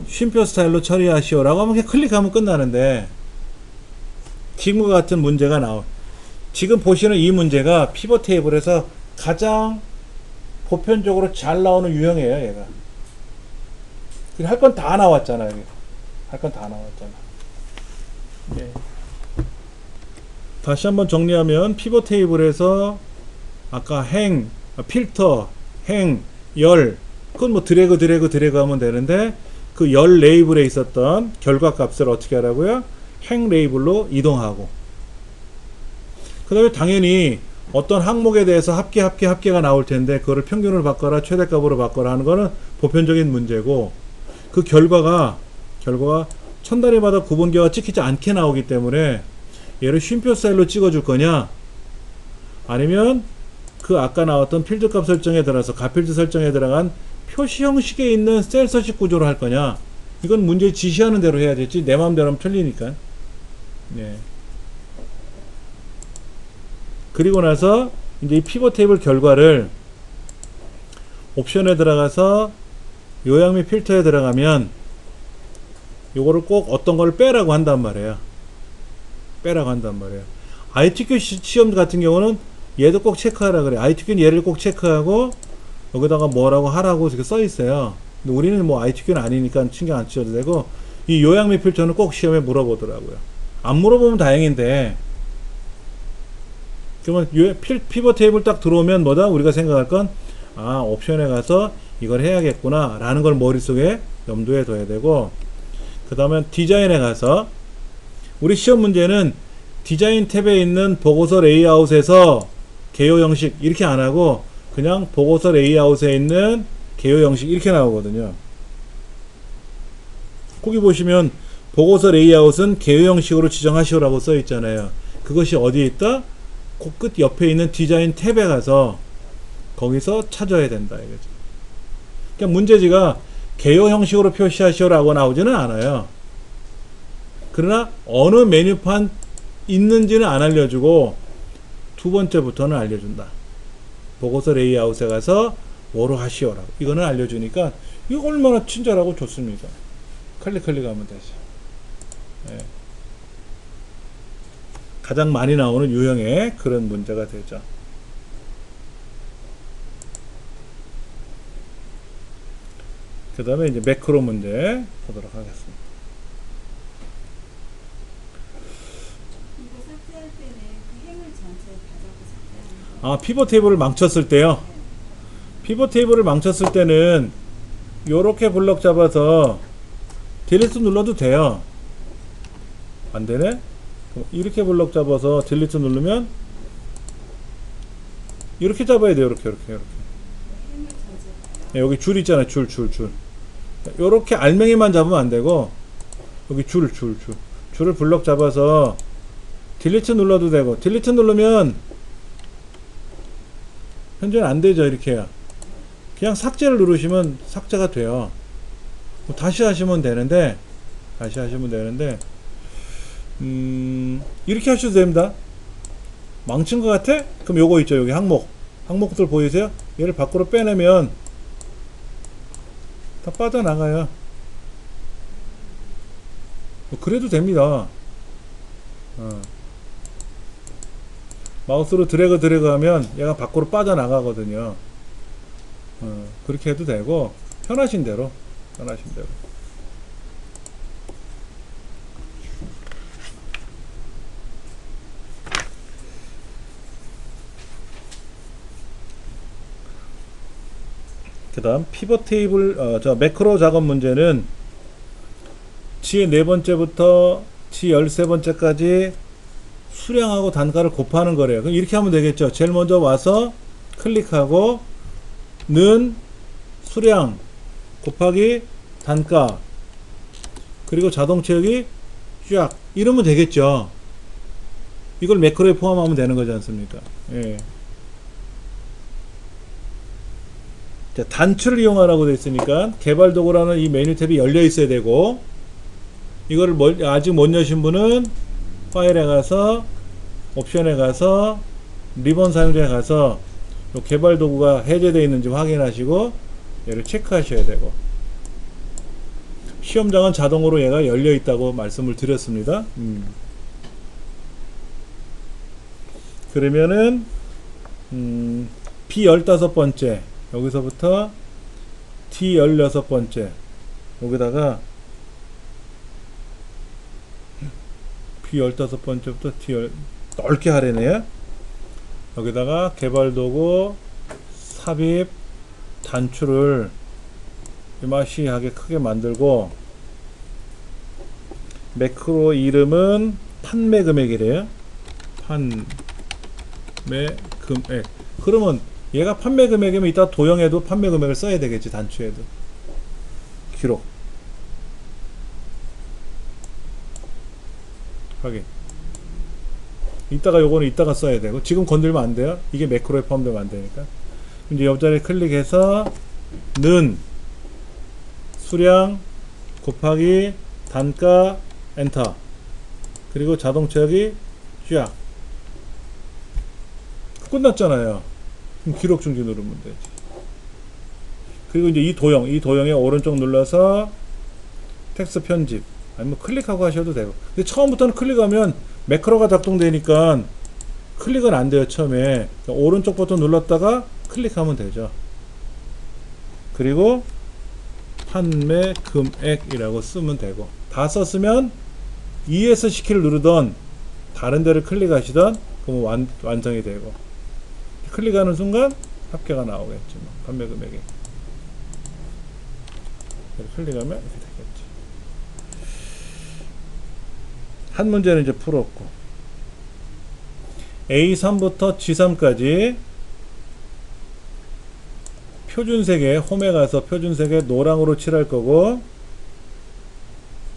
쉼표 스타일로 처리하시오 라고 하면 그냥 클릭하면 끝나는데 지금과 같은 문제가 나올 지금 보시는 이 문제가 피벗 테이블에서 가장 보편적으로 잘 나오는 유형이에요. 얘가 할 건 다 나왔잖아요. 할 건 다 나왔잖아. 예. 다시 한번 정리하면 피벗 테이블에서 아까 필터, 열 그건 뭐 드래그 하면 되는데 그 열 레이블에 있었던 결과 값을 어떻게 하라고요? 레이블로 이동하고 그 다음에 당연히 어떤 항목에 대해서 합계가 나올 텐데 그거를 평균을 바꿔라 최대값으로 바꿔라 하는 거는 보편적인 문제고 그 결과가 천 단위마다 구분기호가 찍히지 않게 나오기 때문에 얘를 쉼표 스타일로 찍어줄 거냐 아니면 그 아까 나왔던 필드값 설정에 들어가서 값필드 설정에 들어간 표시 형식에 있는 셀 서식 구조로 할 거냐 이건 문제 지시하는 대로 해야 되지 내 마음대로 하면 틀리니까. 네. 그리고 나서 이제 이 피벗 테이블 결과를 옵션에 들어가서 요약 및 필터에 들어가면 요거를 꼭 어떤 걸 빼라고 한단 말이에요. ITQ 시험 같은 경우는 얘도 꼭 체크하라 그래. ITQ는 얘를 꼭 체크하고 여기다가 뭐라고 하라고 이렇게 써 있어요. 근데 우리는 뭐 ITQ는 아니니까 신경 안 쓰셔도 되고 이 요약 및 필터는 꼭 시험에 물어보더라고요. 안 물어보면 다행인데 그러면 피벗 테이블 딱 들어오면 뭐다? 우리가 생각할 건 옵션에 가서 이걸 해야겠구나 라는 걸 머릿속에 염두에 둬야 되고 그 다음에 디자인에 가서 우리 시험 문제는 디자인 탭에 있는 보고서 레이아웃에서 개요 형식 이렇게 안 하고 그냥 보고서 레이아웃에 있는 개요 형식 이렇게 나오거든요. 거기 보시면 보고서 레이아웃은 개요 형식으로 지정하시오라고 써 있잖아요. 그것이 어디에 있다? 코끝 옆에 있는 디자인 탭에 가서 거기서 찾아야 된다 이거죠. 그러니까 문제지가 개요 형식으로 표시하시오라고 나오지는 않아요. 그러나 어느 메뉴판 있는지는 안 알려주고 두 번째부터는 알려준다. 보고서 레이아웃에 가서 뭐로 하시오라고 이거는 알려주니까 이거 얼마나 친절하고 좋습니까? 클릭하면 되죠. 네. 가장 많이 나오는 유형의 그런 문제가 되죠. 그 다음에 이제 매크로 문제 보도록 하겠습니다. 이거 삭제할 때는 그 행을 전체 다 잡고 삭제하는 거. 피벗 테이블을 망쳤을 때요. 피벗 테이블을 망쳤을 때는 요렇게 블럭 잡아서 딜리트 눌러도 돼요. 안 되네? 이렇게 블럭 잡아서 딜리트 누르면 이렇게 잡아야 돼요. 이렇게. 행을 전체 다. 여기 줄 있잖아요. 줄. 요렇게 알맹이만 잡으면 안 되고 여기 줄을 블럭 잡아서 딜리트 눌러도 되고 딜리트 누르면 현재는 안 되죠. 이렇게요. 그냥 삭제를 누르시면 삭제가 돼요. 다시 하시면 되는데 이렇게 하셔도 됩니다. 망친 것 같아? 그럼 요거 있죠. 여기 항목들 보이세요? 얘를 밖으로 빼내면 다 빠져나가요. 그래도 됩니다. 마우스로 드래그 하면 얘가 밖으로 빠져나가거든요. 그렇게 해도 되고 편하신 대로 그 다음 피벗 테이블 매크로 작업 문제는 지의 4번째부터 지 13번째까지 수량하고 단가를 곱하는 거래요. 그럼 이렇게 하면 되겠죠. 제일 먼저 와서 클릭하고 는 수량 곱하기 단가 그리고 자동 채우기 쫙 이러면 되겠죠. 이걸 매크로에 포함하면 되는 거지 않습니까? 예. 자, 단추를 이용하라고 되어 있으니까 개발 도구라는 이 메뉴 탭이 열려 있어야 되고, 이거를 아직 못 여신 분은 파일에 가서 옵션에 가서 리본 사용자에 가서 개발 도구가 해제되어 있는지 확인하시고 얘를 체크하셔야 되고, 시험장은 자동으로 얘가 열려 있다고 말씀을 드렸습니다. 그러면은 B15번째 여기서부터 D16번째 여기다가 B15번째부터 D10 넓게 하래네요. 여기다가 개발도구 삽입 단추를 이마시하게 크게 만들고, 매크로 이름은 판매 금액이래요. 판매 금액. 그러면 얘가 판매 금액이면 이따 도형에도 판매 금액을 써야 되겠지. 단추에도 기록 확인. 이따가 요거는 이따가 써야 되고 지금 건들면 안 돼요. 이게 매크로에 포함되면 안 되니까. 이제 옆자리에 클릭해서 는 수량 곱하기 단가 엔터 그리고 자동 채우기 쫙 끝났잖아요. 그럼 기록 중지 누르면 되지. 그리고 이제 이 도형에 오른쪽 눌러서 텍스트 편집 아니면 클릭하고 하셔도 되고. 근데 처음부터는 클릭하면 매크로가 작동되니까 클릭은 안 돼요. 처음에 오른쪽 버튼 눌렀다가 클릭하면 되죠. 그리고 판매 금액이라고 쓰면 되고, 다 썼으면 ES 키를 누르던 다른 데를 클릭하시던 그러면 완성이 되고, 클릭하는 순간 합계가 나오겠지. 판매 금액이 클릭하면 이렇게 되겠지. 한 문제는 이제 풀었고, A3부터 G3까지 표준색에 홈에 가서 표준색에 노랑으로 칠할 거고,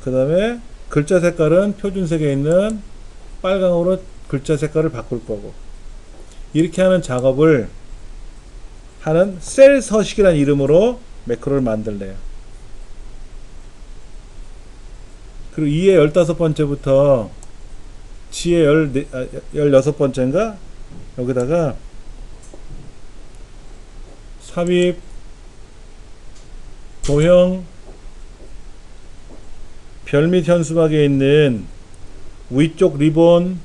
그 다음에 글자 색깔은 표준색에 있는 빨강으로 글자 색깔을 바꿀 거고, 이렇게 하는 작업을 하는 셀 서식이라는 이름으로 매크로를 만들래요. 그리고 2의 15번째부터 G의 16번째인가? 여기다가 삽입, 도형, 별 및 현수막에 있는 위쪽 리본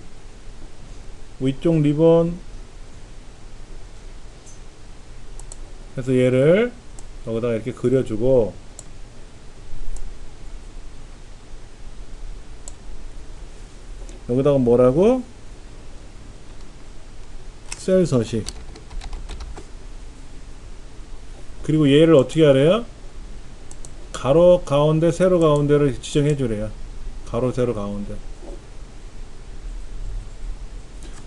그래서 얘를 여기다가 이렇게 그려주고, 여기다가 뭐라고? 셀 서식. 그리고 얘를 어떻게 하래요? 가로 가운데 세로 가운데를 지정해 주래요. 가로 세로 가운데.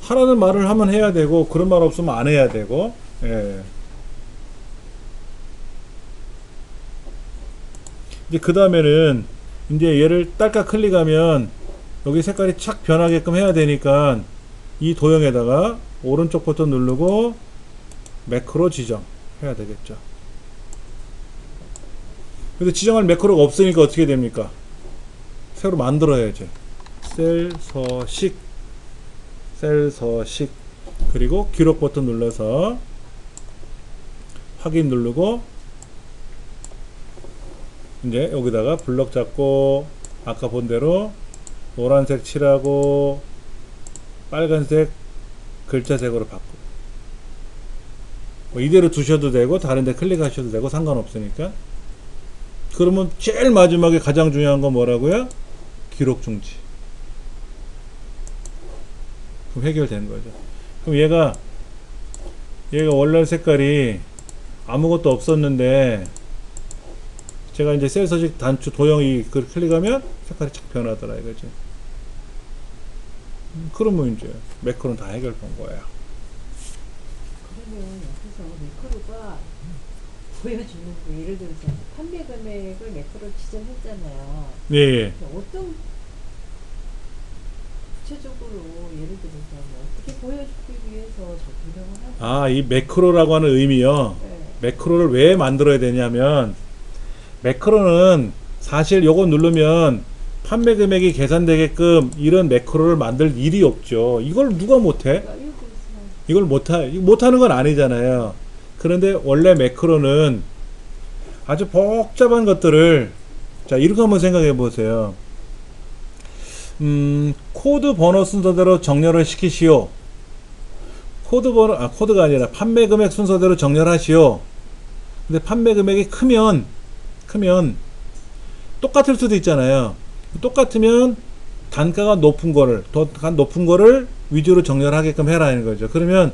하라는 말을 하면 해야 되고, 그런 말 없으면 안 해야 되고. 예. 이제 그 다음에는 이제 얘를 딸깍 클릭하면 여기 색깔이 착 변하게끔 해야 되니까 이 도형에다가 오른쪽 버튼 누르고 매크로 지정 해야 되겠죠. 근데 지정할 매크로가 없으니까 어떻게 됩니까? 새로 만들어야지. 셀 서식 그리고 기록 버튼 눌러서 확인 누르고, 이제 여기다가 블럭 잡고 아까 본 대로 노란색 칠하고 빨간색 글자색으로 바꾸고, 뭐 이대로 두셔도 되고 다른 데 클릭하셔도 되고 상관없으니까. 그러면 제일 마지막에 가장 중요한 건 뭐라고요? 기록 중지. 그럼 해결된 거죠. 그럼 얘가 원래 색깔이 아무것도 없었는데 제가 이제 셀 서식 단추 도형이 그 클릭하면 색깔이 착 변하더라 이거지. 그러면 이제 매크로는 다 해결된 거예요. 그러면 여기서 매크로가 보여주는 게 예를 들어서 판매 금액을 매크로 지정했잖아요. 예, 예. 어떤 구체적으로 예를 들어서 뭐 어떻게 보여주기 위해서 저 도령을 하는 아, 이 매크로라고 하는 의미요. 네. 매크로를 왜 만들어야 되냐면 매크로는 사실 요거 누르면 판매 금액이 계산되게끔 이런 매크로를 만들 일이 없죠. 이걸 누가 못해? 그러니까 예를 들어서 이걸 못하는 건 아니잖아요. 그런데 원래 매크로는 아주 복잡한 것들을 자 이렇게 한번 생각해 보세요. 코드 번호 순서대로 정렬을 시키시오. 코드가 아니라 판매 금액 순서대로 정렬하시오. 근데 판매 금액이 크면 똑같을 수도 있잖아요. 똑같으면 단가가 높은 거를 더 높은 거를 위주로 정렬하게끔 해라는 거죠. 그러면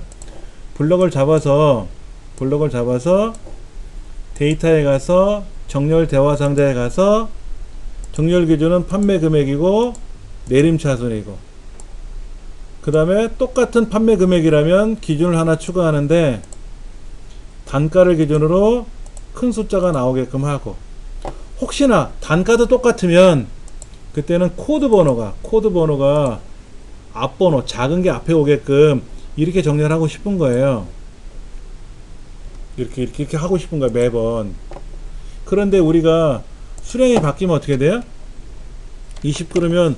블럭을 잡아서 데이터에 가서 정렬 대화 상자에 가서 정렬 기준은 판매 금액이고 내림차순이고 그 다음에 똑같은 판매 금액이라면 기준을 하나 추가하는데 단가를 기준으로 큰 숫자가 나오게끔 하고 혹시나 단가도 똑같으면 그때는 코드 번호가 앞번호 작은 게 앞에 오게끔 이렇게 정렬하고 싶은 거예요. 이렇게 하고 싶은 거야 매번. 그런데 우리가 수량이 바뀌면 어떻게 돼요? 20 그러면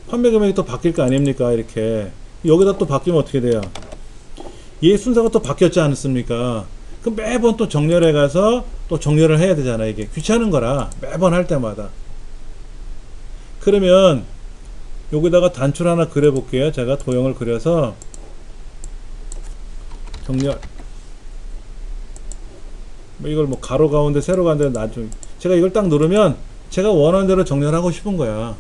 판매 금액이 또 바뀔 거 아닙니까? 이렇게 여기다 또 바뀌면 어떻게 돼요? 얘 순서가 또 바뀌었지 않습니까? 그럼 매번 또 정렬해 가서 또 정렬을 해야 되잖아. 이게 귀찮은 거라 매번 할 때마다. 그러면 여기다가 단추를 하나 그려 볼게요. 제가 도형을 그려서 정렬 이걸 뭐 가로 가운데 세로 가운데 나중에 제가 이걸 딱 누르면 제가 원하는 대로 정렬하고 싶은 거야.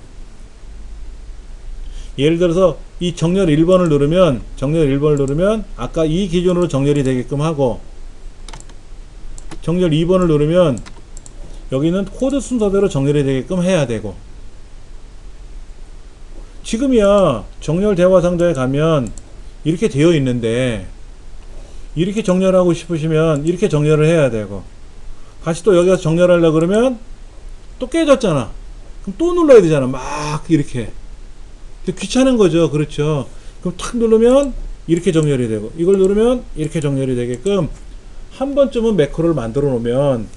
예를 들어서 이 정렬 1번을 누르면 아까 이 기준으로 정렬이 되게끔 하고 정렬 2번을 누르면 여기는 코드 순서대로 정렬이 되게끔 해야 되고 지금이야 정렬 대화 상자에 가면 이렇게 되어 있는데 이렇게 정렬하고 싶으시면 이렇게 정렬을 해야 되고 다시 또 여기 가서 정렬하려고 그러면 또 깨졌잖아. 그럼 또 눌러야 되잖아. 막 이렇게 귀찮은 거죠. 그렇죠. 그럼 탁 누르면 이렇게 정렬이 되고 이걸 누르면 이렇게 정렬이 되게끔 한 번쯤은 매크로를 만들어 놓으면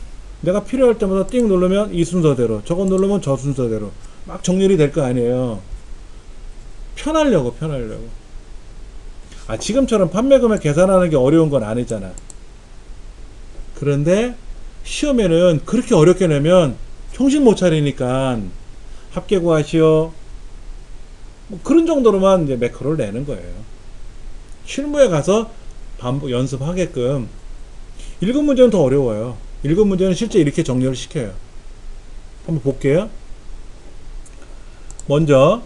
내가 필요할 때마다 띵 누르면 이 순서대로 저거 누르면 저 순서대로 막 정렬이 될 거 아니에요. 편하려고 지금처럼 판매 금액 계산하는 게 어려운 건 아니잖아. 그런데 시험에는 그렇게 어렵게 내면 정신 못 차리니까 합계 구하시오 뭐 그런 정도로만 이제 매크로를 내는 거예요. 실무에 가서 반복 연습하게끔. 1급 문제는 더 어려워요. 1급 문제는 실제 이렇게 정렬을 시켜요. 한번 볼게요. 먼저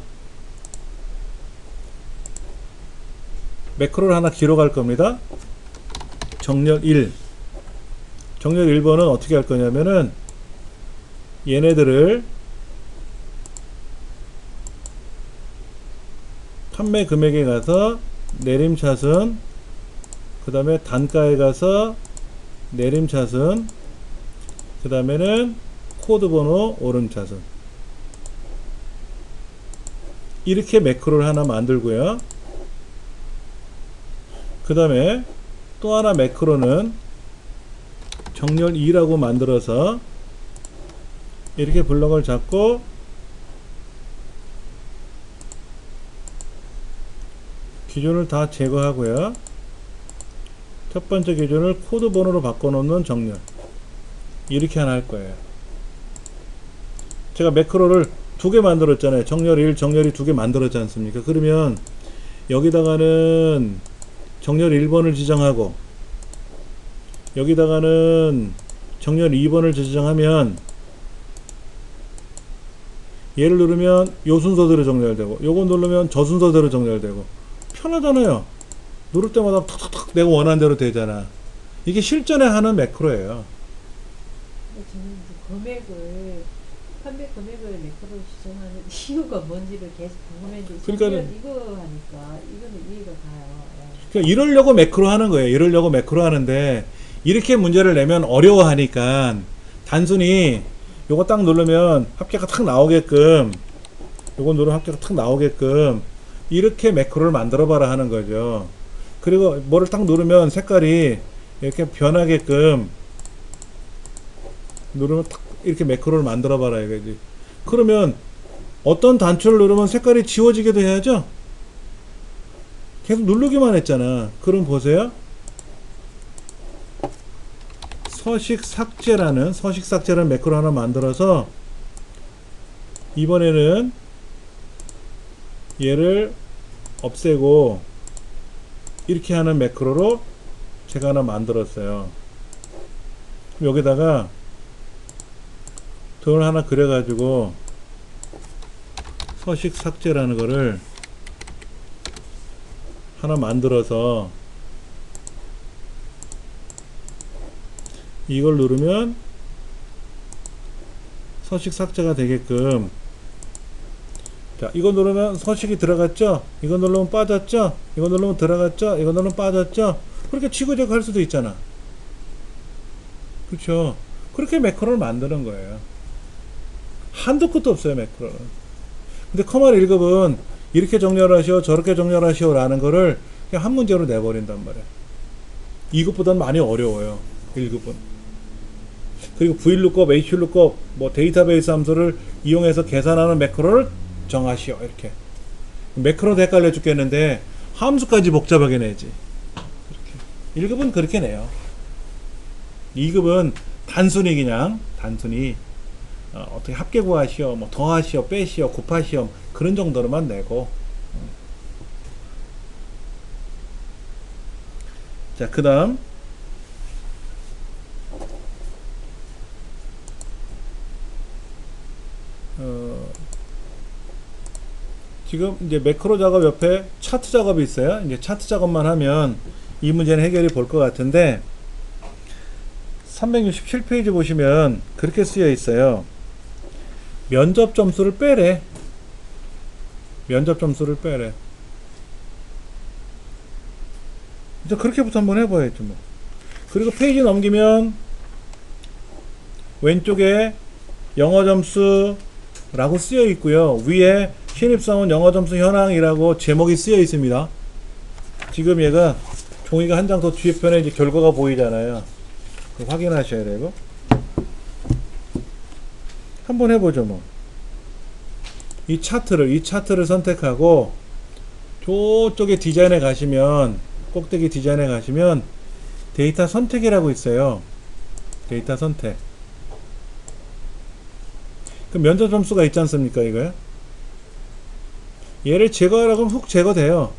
매크로를 하나 기록할 겁니다. 정렬 1. 정렬 1번은 어떻게 할 거냐면은 얘네들을 판매 금액에 가서 내림차순 그 다음에 단가에 가서 내림차순 그 다음에는 코드번호 오름차순 이렇게 매크로를 하나 만들고요. 그 다음에 또 하나 매크로는 정렬 2라고 만들어서 이렇게 블럭을 잡고 기준을 다 제거하고요. 첫 번째 기준을 코드 번호로 바꿔놓는 정렬 이렇게 하나 할 거예요. 제가 매크로를 두 개 만들었잖아요. 정렬 1, 정렬 2 두 개 만들었지 않습니까? 그러면 여기다가는 정렬 1번을 지정하고 여기다가는 정렬 2번을 지정하면 얘를 누르면 요 순서대로 정렬되고 요거 누르면 저 순서대로 정렬되고 편하잖아요. 누를 때마다 탁탁탁 내가 원하는 대로 되잖아. 이게 실전에 하는 매크로예요. 근데 저는 이제 금액을 판매 금액을 매크로 지정하는 이유가 뭔지를 계속 궁금했는데 그러니까는- 이거 하니까 이거는 이해가 가요. 예. 그러니까 이러려고 매크로 하는 거예요. 이러려고 매크로 하는데 이렇게 문제를 내면 어려워하니까 단순히 요거 딱 누르면 합계가 탁 나오게끔, 요거 누르면 합계가 탁 나오게끔 이렇게 매크로를 만들어 봐라 하는 거죠. 그리고 뭐를 딱 누르면 색깔이 이렇게 변하게끔 누르면 탁 이렇게 매크로를 만들어 봐라 이거지. 그러면 어떤 단추를 누르면 색깔이 지워지기도 해야죠. 계속 누르기만 했잖아. 그럼 보세요. 서식 삭제라는 매크로 하나 만들어서 이번에는 얘를 없애고 이렇게 하는 매크로로 제가 하나 만들었어요. 여기다가 돈을 하나 그려가지고 서식 삭제라는 거를 하나 만들어서 이걸 누르면 서식 삭제가 되게끔, 자, 이거 누르면 서식이 들어갔죠? 이거 누르면 빠졌죠? 이거 누르면 들어갔죠? 이거 누르면 빠졌죠? 그렇게 지그재그 할 수도 있잖아. 그렇죠? 그렇게 매크로를 만드는 거예요. 한도 끝도 없어요, 매크로는. 근데 커말 1급은 이렇게 정렬하시오, 저렇게 정렬하시오 라는 거를 그냥 한 문제로 내버린단 말이야. 2급보다는 많이 어려워요, 1급은. 그리고 VLOOKUP, HLOOKUP, 뭐 데이터베이스 함수를 이용해서 계산하는 매크로를 정하시오, 이렇게. 매크로도 헷갈려 죽겠는데 함수까지 복잡하게 내지. 그렇게. 1급은 그렇게 내요. 2급은 단순히 그냥 단순히 어떻게 합계 구하시오, 뭐 더하시오, 빼시오, 곱하시오 그런 정도로만 내고. 자, 그 다음 지금 이제 매크로 작업 옆에 차트 작업이 있어요. 이제 차트 작업만 하면 이 문제는 해결이 볼 것 같은데 367페이지 보시면 그렇게 쓰여 있어요. 면접 점수를 빼래. 면접 점수를 빼래. 이제 그렇게부터 한번 해봐야죠 뭐. 그리고 페이지 넘기면 왼쪽에 영어 점수라고 쓰여 있고요. 위에 신입사원 영어 점수 현황이라고 제목이 쓰여 있습니다. 지금 얘가 종이가 한 장 더 뒤에 편에 이제 결과가 보이잖아요. 확인하셔야 되고. 한번 해보죠 뭐. 이 차트를 선택하고 저쪽에 디자인에 가시면, 꼭대기 디자인에 가시면 데이터 선택이라고 있어요. 데이터 선택. 그 면접 점수가 있지 않습니까 이거요? 얘를 제거하라고 하면 훅 제거돼요.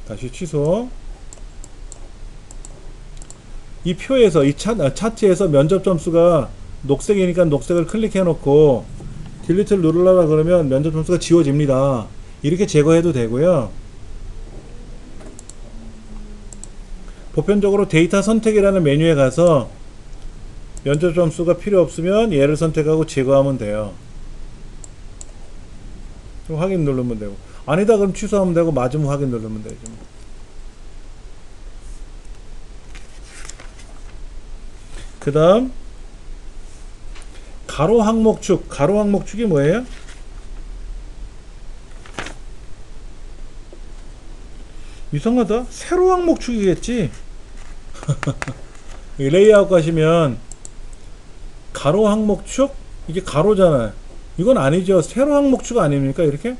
다시 취소. 이 표에서 이 차트에서 면접 점수가 녹색이니까 녹색을 클릭해 놓고 딜리트를 누르려고 그러면 면접 점수가 지워집니다. 이렇게 제거해도 되고요. 보편적으로 데이터 선택이라는 메뉴에 가서 면접 점수가 필요 없으면 얘를 선택하고 제거하면 돼요. 그럼 확인 누르면 되고, 아니다 그럼 취소하면 되고, 맞으면 확인 누르면 되죠. 그 다음 가로 항목축. 가로 항목축이 뭐예요? 이상하다. 세로 항목축이겠지. 레이아웃 가시면 가로 항목축? 이게 가로잖아요. 이건 아니죠. 세로 항목축 아닙니까? 이렇게?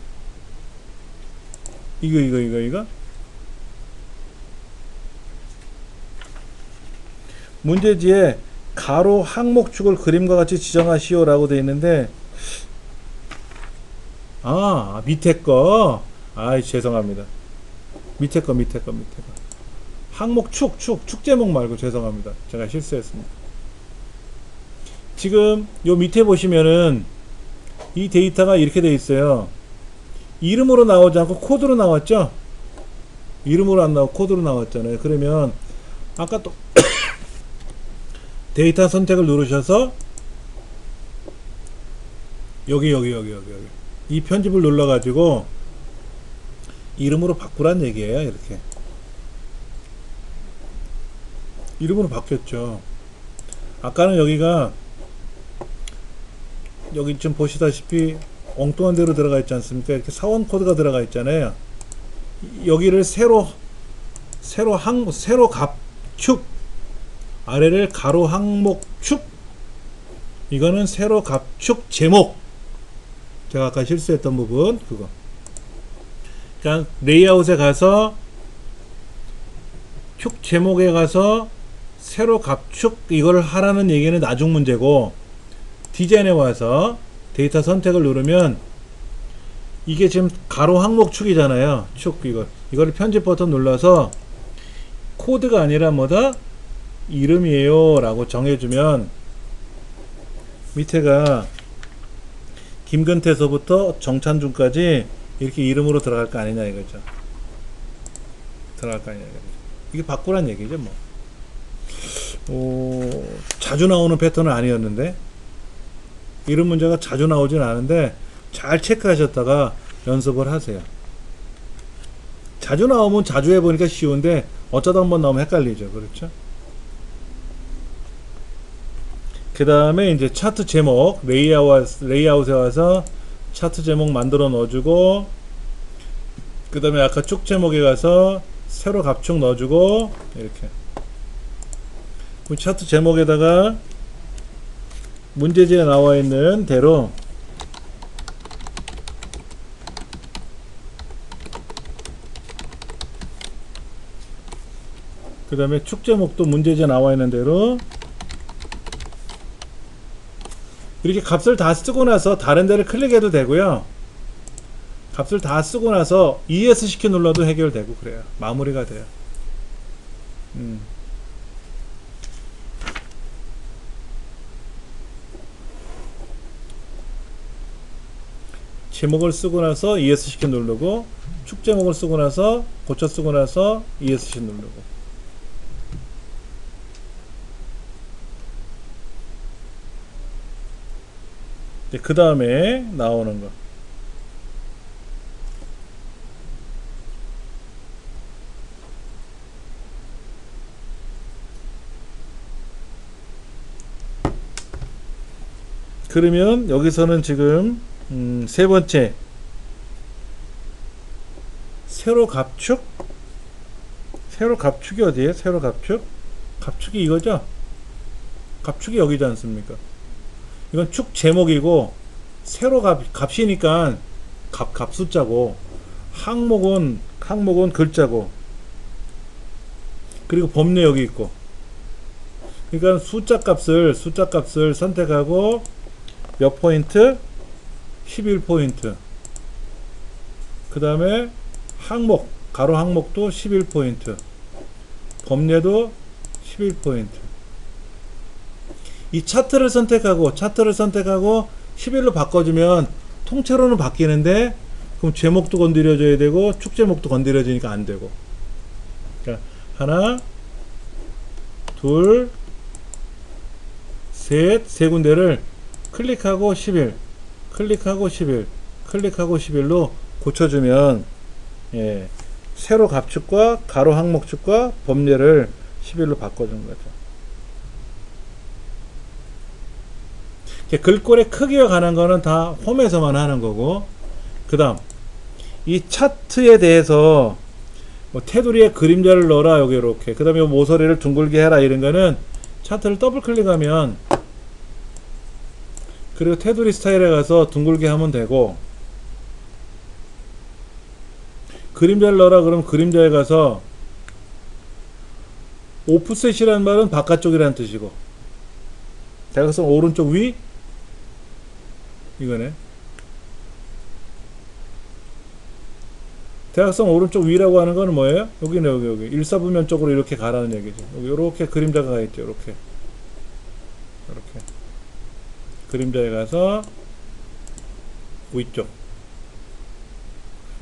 이거. 문제지에 가로 항목축을 그림과 같이 지정하시오 라고 되어 있는데, 아, 밑에 거. 아이, 죄송합니다. 밑에 거. 항목축 제목 말고 죄송합니다. 제가 실수했습니다. 지금 요 밑에 보시면은 이 데이터가 이렇게 되어 있어요. 이름으로 나오지 않고 코드로 나왔죠? 이름으로 안 나오고 코드로 나왔잖아요. 그러면 아까 또 데이터 선택을 누르셔서 여기 이 편집을 눌러 가지고 이름으로 바꾸란 얘기예요. 이렇게 이름으로 바뀌었죠. 아까는 여기가 여기 좀 보시다시피 엉뚱한 데로 들어가 있지 않습니까? 이렇게 사원 코드가 들어가 있잖아요. 여기를 세로 갑축, 아래를 가로 항목 축, 이거는 세로 갑축 제목. 제가 아까 실수했던 부분 그거. 그러니까 레이아웃에 가서 축 제목에 가서 세로 갑축 이걸 하라는 얘기는 나중 문제고, 디자인에 와서 데이터 선택을 누르면 이게 지금 가로 항목 축이잖아요. 축 이거를 편집 버튼 눌러서 코드가 아니라 뭐다? 이름이에요 라고 정해주면 밑에가 김근태서부터 정찬준까지 이렇게 이름으로 들어갈 거 아니냐 이거죠. 들어갈 거 아니냐 이거죠. 이게 바꾸란 얘기죠 뭐. 자주 나오는 패턴은 아니었는데, 이런 문제가 자주 나오진 않은데 잘 체크하셨다가 연습을 하세요. 자주 나오면 자주 해보니까 쉬운데 어쩌다 한번 나오면 헷갈리죠. 그렇죠? 그 다음에 이제 차트 제목 레이아웃에 와서 차트 제목 만들어 넣어주고, 그 다음에 아까 쭉 제목에 가서 세로 갑축 넣어주고, 이렇게 그 차트 제목에다가 문제지에 나와 있는 대로 그 다음에 축 제목도 문제지에 나와 있는 대로 이렇게 값을 다 쓰고 나서 다른 데를 클릭해도 되고요. 값을 다 쓰고 나서 ESC 키 눌러도 해결되고 그래요. 마무리가 돼요. 제목을 쓰고 나서 ESC 키 누르고, 축 제목을 쓰고 나서 고쳐 쓰고 나서 ESC 누르고. 그 다음에 나오는 거. 그러면 여기서는 지금 세 번째 세로 갑축이 어디에요? 세로 갑축이 이거죠? 갑축이 여기지 않습니까? 이건 축 제목이고, 세로 값이니까 값 숫자고, 항목은 글자고, 그리고 법례 여기 있고. 그러니까 숫자 값을 선택하고 몇 포인트? 11포인트. 그 다음에 항목, 가로 항목도 11포인트. 법례도 11포인트. 이 차트를 선택하고 11로 바꿔주면 통째로는 바뀌는데, 그럼 제목도 건드려줘야 되고 축 제목도 건드려지니까 안 되고. 그러니까 하나, 둘, 세 군데를 클릭하고 11, 클릭하고 11, 클릭하고 11로 고쳐주면, 예, 세로 갑축과 가로 항목축과 법례를 11로 바꿔준 거죠. 글꼴의 크기와 관한 거는 다 홈에서만 하는 거고, 그 다음 이 차트에 대해서 뭐 테두리에 그림자를 넣어라 여기 이렇게, 그 다음에 모서리를 둥글게 해라 이런 거는 차트를 더블 클릭하면, 그리고 테두리 스타일에 가서 둥글게 하면 되고, 그림자를 넣어라 그러면 그림자에 가서 오프셋이라는 말은 바깥쪽이라는 뜻이고, 대각선 오른쪽 위 이거네. 대각선 오른쪽 위라고 하는 거는 뭐예요? 여기네, 여기 일사분면 쪽으로 이렇게 가라는 얘기죠. 여기 이렇게 그림자가 가 있죠. 이렇게 그림자에 가서 위쪽.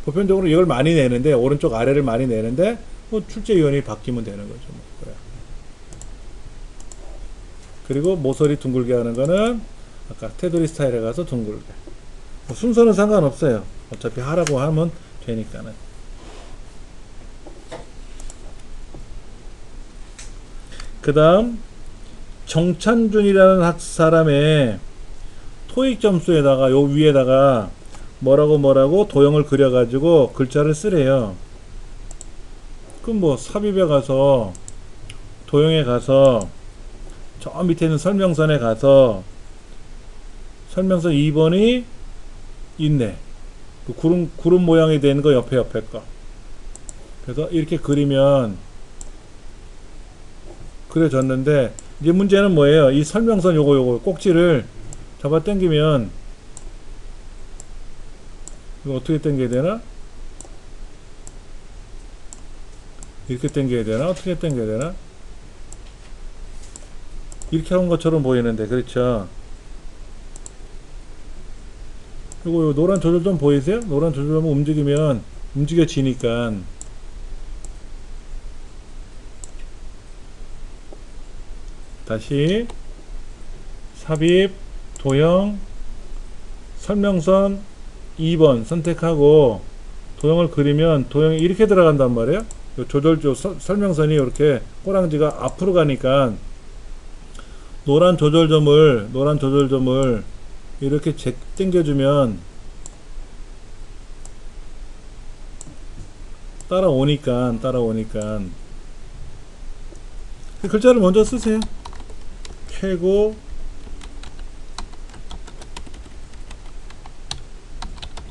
보편적으로 이걸 많이 내는데, 오른쪽 아래를 많이 내는데 뭐 출제위원이 바뀌면 되는 거죠. 뭐. 그리고 모서리 둥글게 하는 거는 아까 테두리 스타일에 가서 둥글게. 뭐 순서는 상관없어요. 어차피 하라고 하면 되니까는. 그 다음 정찬준이라는 사람의 토익 점수에다가 요 위에다가 뭐라고 도형을 그려가지고 글자를 쓰래요. 그럼 뭐 삽입에 가서 도형에 가서 저 밑에 있는 설명선에 가서 설명선 2번이 있네. 그 구름 모양이 되는 거 옆에 거. 그래서 이렇게 그리면 그려졌는데 이제 문제는 뭐예요? 이 설명선 요거 꼭지를 잡아 당기면 이거 어떻게 당겨야 되나? 이렇게 당겨야 되나? 어떻게 당겨야 되나? 이렇게 한 것처럼 보이는데, 그렇죠? 요 노란 조절점 보이세요? 노란 조절점 움직이면 움직여지니까. 다시 삽입, 도형, 설명선 2번 선택하고 도형을 그리면 도형이 이렇게 들어간단 말이에요. 요 조절조 설명선이 이렇게 꼬랑지가 앞으로 가니까 노란 조절점을 이렇게 당겨주면 따라오니까 글자를 먼저 쓰세요. 최고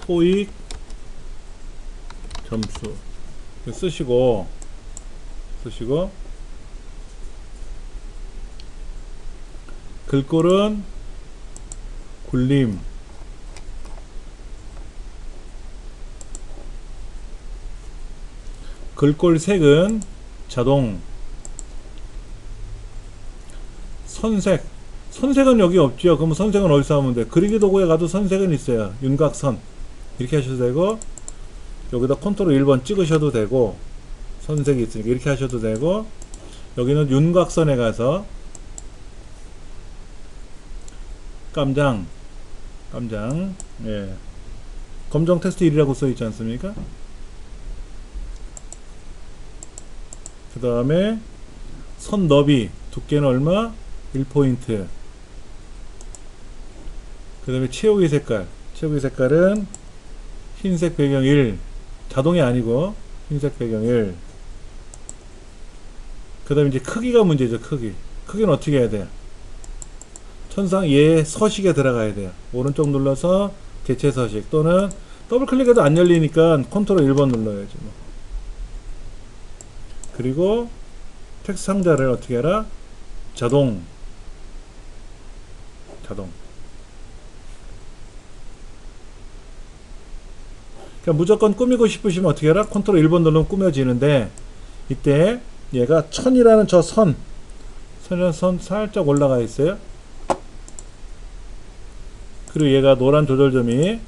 토익 점수 쓰시고 글꼴은 굴림, 글꼴 색은 자동, 선색은 여기 없죠. 그러면 선색은 어디서 하면 돼? 그리기 도구에 가도 선색은 있어요. 윤곽선 이렇게 하셔도 되고, 여기다 컨트롤 1번 찍으셔도 되고, 선색이 있으니까 이렇게 하셔도 되고, 여기는 윤곽선에 가서 깜장, 예, 검정 텍스트 1이라고 써있지 않습니까? 그 다음에 선 너비 두께는 얼마? 1포인트. 그 다음에 채우기 색깔은 흰색 배경 1, 자동이 아니고 흰색 배경 1. 그 다음에 이제 크기가 문제죠. 크기는 어떻게 해야 돼요? 천상 얘 서식에 들어가야 돼요. 오른쪽 눌러서 개체 서식, 또는 더블 클릭해도 안 열리니까 컨트롤 1번 눌러야지 뭐. 그리고 텍스트 상자를 어떻게 해라? 자동. 그러니까 무조건 꾸미고 싶으시면 어떻게 해라? 컨트롤 1번 누르면 꾸며지는데, 이때 얘가 1000이라는 저 선 살짝 올라가 있어요. 그리고 얘가 노란 조절점이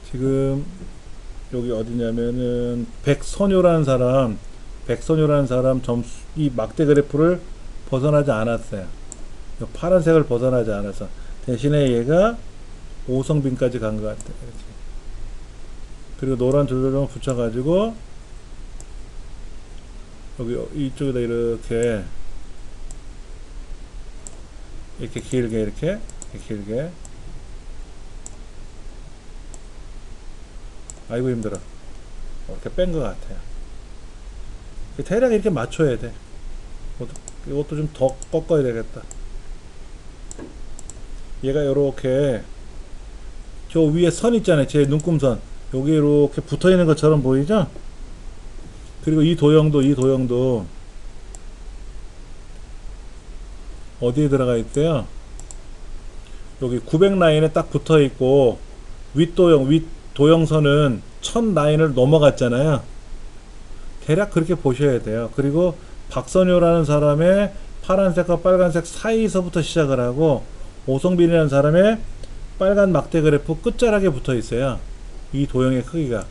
지금 여기 어디냐면은 백선효라는 사람 점수 이 막대 그래프를 벗어나지 않았어요. 파란색을 벗어나지 않아서 대신에 얘가 5성빈까지 간 것 같아요. 이렇게. 그리고 노란 조절점을 붙여가지고 여기 이쪽에다 이렇게 길게 아이고 힘들어. 이렇게 뺀 것 같아요. 대략 이렇게 맞춰야 돼. 이것도 좀 더 꺾어야 되겠다. 얘가 요렇게 저 위에 선 있잖아요. 제 눈금선 여기 이렇게 붙어 있는 것처럼 보이죠? 그리고 이 도형도 어디에 들어가 있대요? 여기 900 라인에 딱 붙어 있고, 윗 도형선은 1000 라인을 넘어갔잖아요. 대략 그렇게 보셔야 돼요. 그리고 박선효라는 사람의 파란색과 빨간색 사이서부터 시작을 하고, 오성빈이라는 사람의 빨간 막대 그래프 끝자락에 붙어 있어요. 이 도형의 크기가.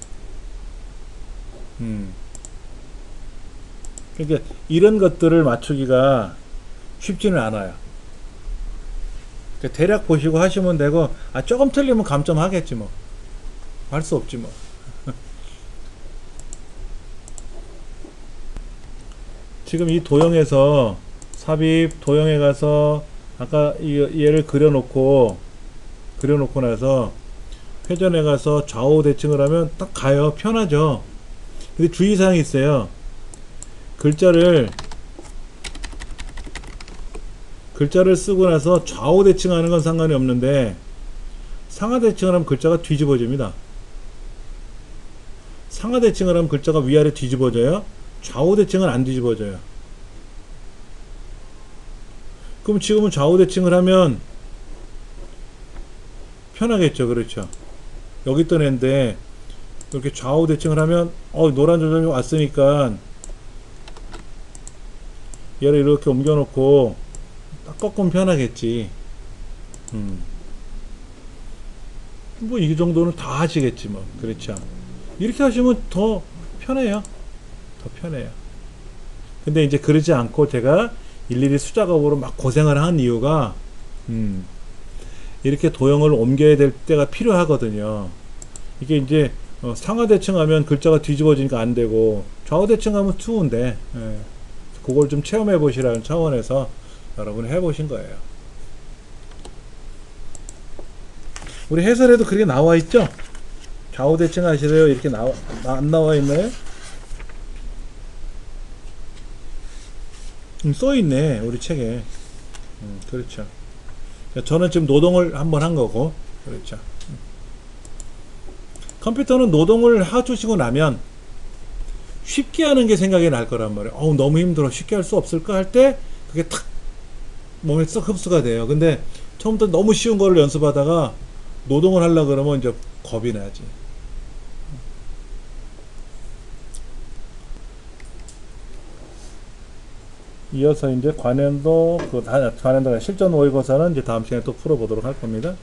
그러니까 이런 것들을 맞추기가 쉽지는 않아요. 그러니까 대략 보시고 하시면 되고, 조금 틀리면 감점하겠지 뭐. 할 수 없지 뭐. 지금 이 도형에서 삽입 도형에 가서 아까 얘를 그려놓고 나서 회전에 가서 좌우 대칭을 하면 딱 가요. 편하죠. 근데 주의사항이 있어요. 글자를 쓰고 나서 좌우 대칭하는 건 상관이 없는데 상하 대칭을 하면 글자가 뒤집어집니다. 상하 대칭을 하면 글자가 위아래 뒤집어져요. 좌우 대칭은 안 뒤집어져요. 그럼 지금은 좌우 대칭을 하면 편하겠죠. 그렇죠. 여기 있던 애인데 이렇게 좌우 대칭을 하면 노란 조점이 왔으니까 얘를 이렇게 옮겨 놓고 딱 꺾으면 편하겠지. 뭐 이 정도는 다 하시겠지 뭐. 그렇죠. 이렇게 하시면 더 편해요. 더 편해요. 근데 이제 그러지 않고 제가 일일이 수작업으로 막 고생을 한 이유가 이렇게 도형을 옮겨야 될 때가 필요하거든요. 이게 이제 상하 대칭하면 글자가 뒤집어지니까 안 되고 좌우 대칭하면 투운데 그걸 좀 체험해 보시라는 차원에서 여러분이 해보신 거예요. 우리 해설에도 그렇게 나와 있죠? 좌우 대칭 하시래요. 이렇게 안 나와 있나요? 써 있네 우리 책에. 그렇죠. 저는 지금 노동을 한번 한 거고. 그렇죠. 컴퓨터는 노동을 해주시고 나면 쉽게 하는 게 생각이 날 거란 말이에요. 너무 힘들어, 쉽게 할 수 없을까 할 때 그게 탁 몸에 쏙 흡수가 돼요. 근데 처음부터 너무 쉬운 거를 연습하다가 노동을 하려고 그러면 이제 겁이 나지. 이어서 이제 관연도, 관연도가 실전 모의고사는 이제 다음 시간에 또 풀어보도록 할 겁니다.